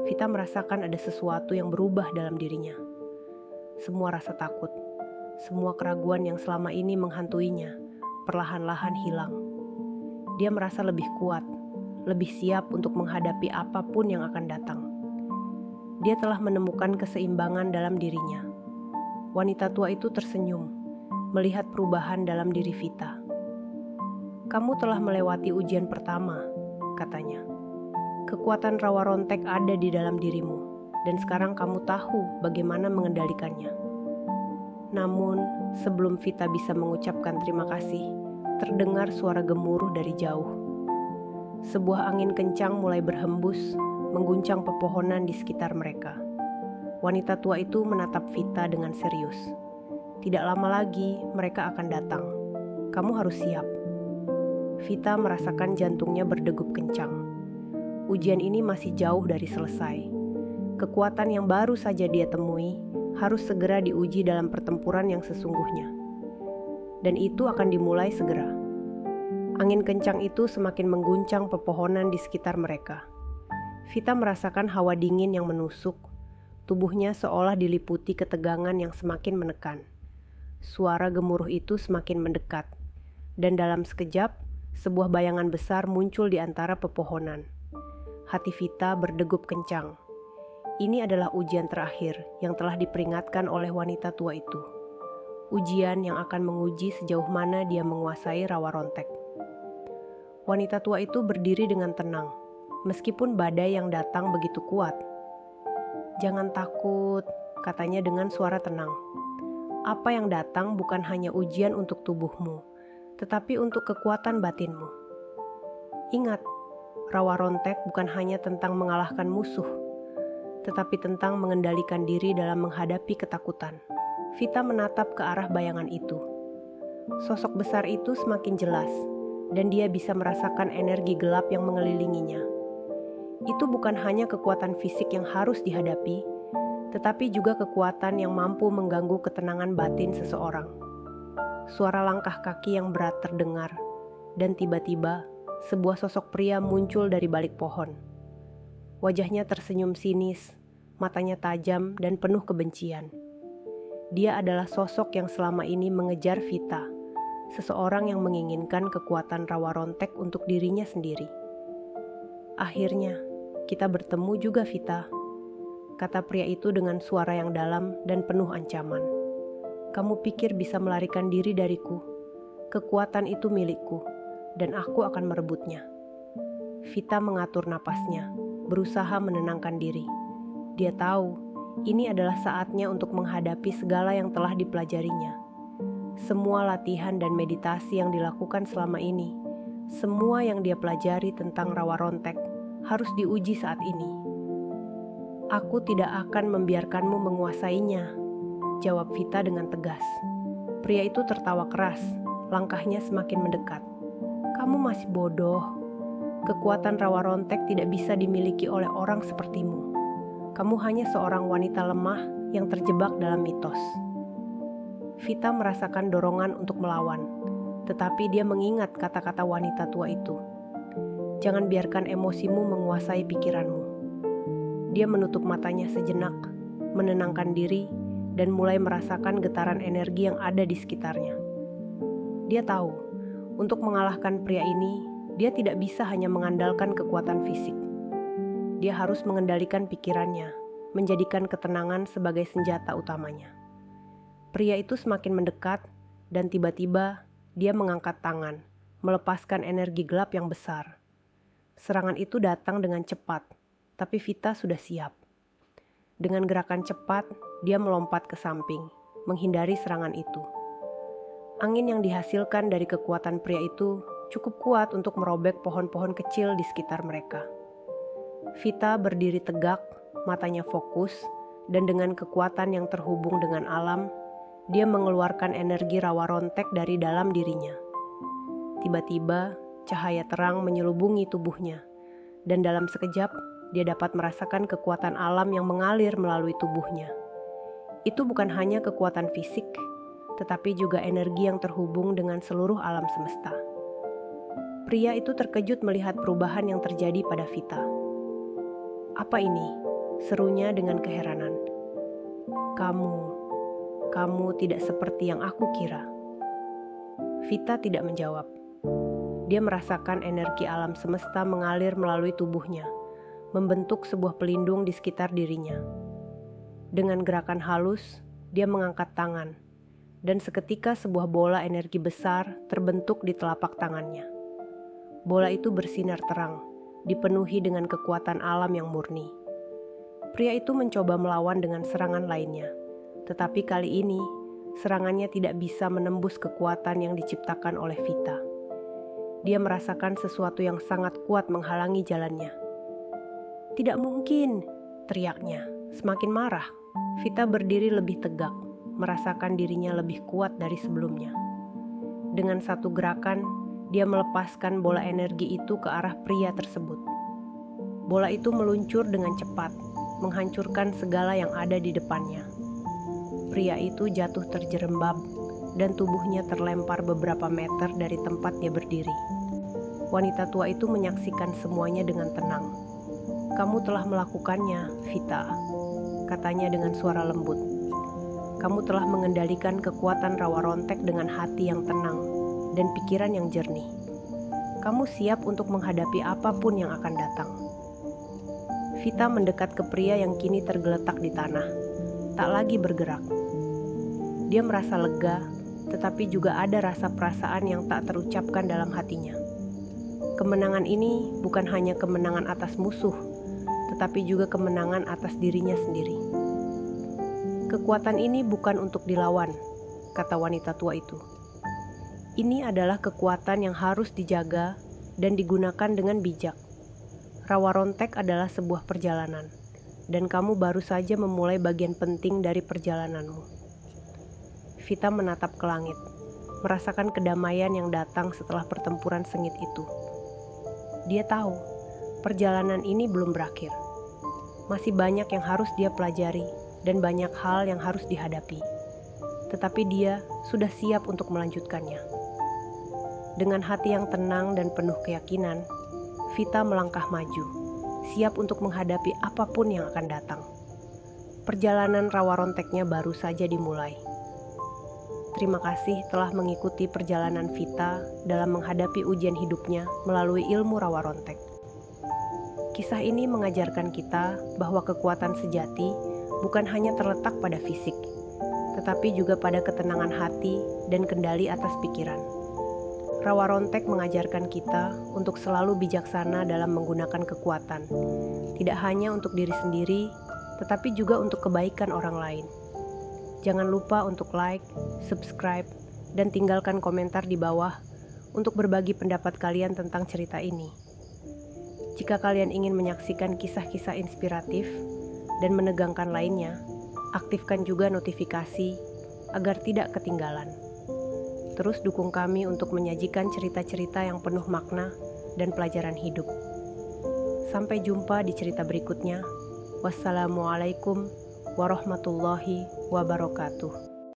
Vita merasakan ada sesuatu yang berubah dalam dirinya. Semua rasa takut, semua keraguan yang selama ini menghantuinya, perlahan-lahan hilang. Dia merasa lebih kuat, lebih siap untuk menghadapi apapun yang akan datang. Dia telah menemukan keseimbangan dalam dirinya. Wanita tua itu tersenyum, melihat perubahan dalam diri Vita. "Kamu telah melewati ujian pertama," katanya. "Kekuatan rawa rontek ada di dalam dirimu, dan sekarang kamu tahu bagaimana mengendalikannya." Namun, sebelum Vita bisa mengucapkan terima kasih, terdengar suara gemuruh dari jauh. Sebuah angin kencang mulai berhembus, mengguncang pepohonan di sekitar mereka. Wanita tua itu menatap Vita dengan serius. "Tidak lama lagi, mereka akan datang. Kamu harus siap." Vita merasakan jantungnya berdegup kencang. Ujian ini masih jauh dari selesai. Kekuatan yang baru saja dia temui harus segera diuji dalam pertempuran yang sesungguhnya. Dan itu akan dimulai segera. Angin kencang itu semakin mengguncang pepohonan di sekitar mereka. Vita merasakan hawa dingin yang menusuk. Tubuhnya seolah diliputi ketegangan yang semakin menekan. Suara gemuruh itu semakin mendekat. Dan dalam sekejap, sebuah bayangan besar muncul di antara pepohonan. Hati Vita berdegup kencang. Ini adalah ujian terakhir yang telah diperingatkan oleh wanita tua itu. Ujian yang akan menguji sejauh mana dia menguasai rawa rontek. Wanita tua itu berdiri dengan tenang, meskipun badai yang datang begitu kuat. "Jangan takut," katanya dengan suara tenang. "Apa yang datang bukan hanya ujian untuk tubuhmu, tetapi untuk kekuatan batinmu. Ingat, rawa rontek bukan hanya tentang mengalahkan musuh, tetapi tentang mengendalikan diri dalam menghadapi ketakutan." Vita menatap ke arah bayangan itu. Sosok besar itu semakin jelas, dan dia bisa merasakan energi gelap yang mengelilinginya. Itu bukan hanya kekuatan fisik yang harus dihadapi, tetapi juga kekuatan yang mampu mengganggu ketenangan batin seseorang. Suara langkah kaki yang berat terdengar, dan tiba-tiba sebuah sosok pria muncul dari balik pohon. Wajahnya tersenyum sinis, matanya tajam dan penuh kebencian. Dia adalah sosok yang selama ini mengejar Vita, seseorang yang menginginkan kekuatan rawa rontek untuk dirinya sendiri. Akhirnya, kita bertemu juga, Vita, kata pria itu dengan suara yang dalam dan penuh ancaman. Kamu pikir bisa melarikan diri dariku? Kekuatan itu milikku, dan aku akan merebutnya. Vita mengatur napasnya, berusaha menenangkan diri. Dia tahu, ini adalah saatnya untuk menghadapi segala yang telah dipelajarinya. Semua latihan dan meditasi yang dilakukan selama ini, semua yang dia pelajari tentang rawa rontek, harus diuji saat ini. Aku tidak akan membiarkanmu menguasainya, jawab Vita dengan tegas. Pria itu tertawa keras, langkahnya semakin mendekat. Kamu masih bodoh. Kekuatan rawa rontek tidak bisa dimiliki oleh orang sepertimu. Kamu hanya seorang wanita lemah yang terjebak dalam mitos. Vita merasakan dorongan untuk melawan, tetapi dia mengingat kata-kata wanita tua itu. Jangan biarkan emosimu menguasai pikiranmu. Dia menutup matanya sejenak, menenangkan diri, dan mulai merasakan getaran energi yang ada di sekitarnya. Dia tahu, untuk mengalahkan pria ini, dia tidak bisa hanya mengandalkan kekuatan fisik. Dia harus mengendalikan pikirannya, menjadikan ketenangan sebagai senjata utamanya. Pria itu semakin mendekat, dan tiba-tiba dia mengangkat tangan, melepaskan energi gelap yang besar. Serangan itu datang dengan cepat, tapi Vita sudah siap. Dengan gerakan cepat, dia melompat ke samping, menghindari serangan itu. Angin yang dihasilkan dari kekuatan pria itu cukup kuat untuk merobek pohon-pohon kecil di sekitar mereka. Vita berdiri tegak, matanya fokus, dan dengan kekuatan yang terhubung dengan alam, dia mengeluarkan energi rawa rontek dari dalam dirinya. Tiba-tiba, cahaya terang menyelubungi tubuhnya, dan dalam sekejap, dia dapat merasakan kekuatan alam yang mengalir melalui tubuhnya. Itu bukan hanya kekuatan fisik, tetapi juga energi yang terhubung dengan seluruh alam semesta. Pria itu terkejut melihat perubahan yang terjadi pada Vita. Apa ini? Serunya dengan keheranan. Kamu tidak seperti yang aku kira. Vita tidak menjawab. Dia merasakan energi alam semesta mengalir melalui tubuhnya, membentuk sebuah pelindung di sekitar dirinya. Dengan gerakan halus, dia mengangkat tangan, dan seketika sebuah bola energi besar terbentuk di telapak tangannya. Bola itu bersinar terang, dipenuhi dengan kekuatan alam yang murni. Pria itu mencoba melawan dengan serangan lainnya, tetapi kali ini serangannya tidak bisa menembus kekuatan yang diciptakan oleh Vita. Dia merasakan sesuatu yang sangat kuat menghalangi jalannya. Tidak mungkin, teriaknya, semakin marah. Vita berdiri lebih tegak, merasakan dirinya lebih kuat dari sebelumnya. Dengan satu gerakan, dia melepaskan bola energi itu ke arah pria tersebut. Bola itu meluncur dengan cepat, menghancurkan segala yang ada di depannya. Pria itu jatuh terjerembab, dan tubuhnya terlempar beberapa meter dari tempat dia berdiri. Wanita tua itu menyaksikan semuanya dengan tenang. Kamu telah melakukannya, Vita, katanya dengan suara lembut. Kamu telah mengendalikan kekuatan rawa rontek dengan hati yang tenang dan pikiran yang jernih. Kamu siap untuk menghadapi apapun yang akan datang. Vita mendekat ke pria yang kini tergeletak di tanah, tak lagi bergerak. Dia merasa lega, tetapi juga ada rasa perasaan yang tak terucapkan dalam hatinya. Kemenangan ini bukan hanya kemenangan atas musuh, tetapi juga kemenangan atas dirinya sendiri. Kekuatan ini bukan untuk dilawan, kata wanita tua itu. Ini adalah kekuatan yang harus dijaga dan digunakan dengan bijak. Rawa rontek adalah sebuah perjalanan, dan kamu baru saja memulai bagian penting dari perjalananmu. Vita menatap ke langit, merasakan kedamaian yang datang setelah pertempuran sengit itu. Dia tahu, perjalanan ini belum berakhir. Masih banyak yang harus dia pelajari dan banyak hal yang harus dihadapi. Tetapi dia sudah siap untuk melanjutkannya. Dengan hati yang tenang dan penuh keyakinan, Vita melangkah maju, siap untuk menghadapi apapun yang akan datang. Perjalanan rawa ronteknya baru saja dimulai. Terima kasih telah mengikuti perjalanan Vita dalam menghadapi ujian hidupnya melalui ilmu rawa rontek. Kisah ini mengajarkan kita bahwa kekuatan sejati bukan hanya terletak pada fisik, tetapi juga pada ketenangan hati dan kendali atas pikiran. Rawa Rontek mengajarkan kita untuk selalu bijaksana dalam menggunakan kekuatan, tidak hanya untuk diri sendiri, tetapi juga untuk kebaikan orang lain. Jangan lupa untuk like, subscribe, dan tinggalkan komentar di bawah untuk berbagi pendapat kalian tentang cerita ini. Jika kalian ingin menyaksikan kisah-kisah inspiratif dan menegangkan lainnya, aktifkan juga notifikasi agar tidak ketinggalan. Terus dukung kami untuk menyajikan cerita-cerita yang penuh makna dan pelajaran hidup. Sampai jumpa di cerita berikutnya. Wassalamualaikum warahmatullahi wabarakatuh.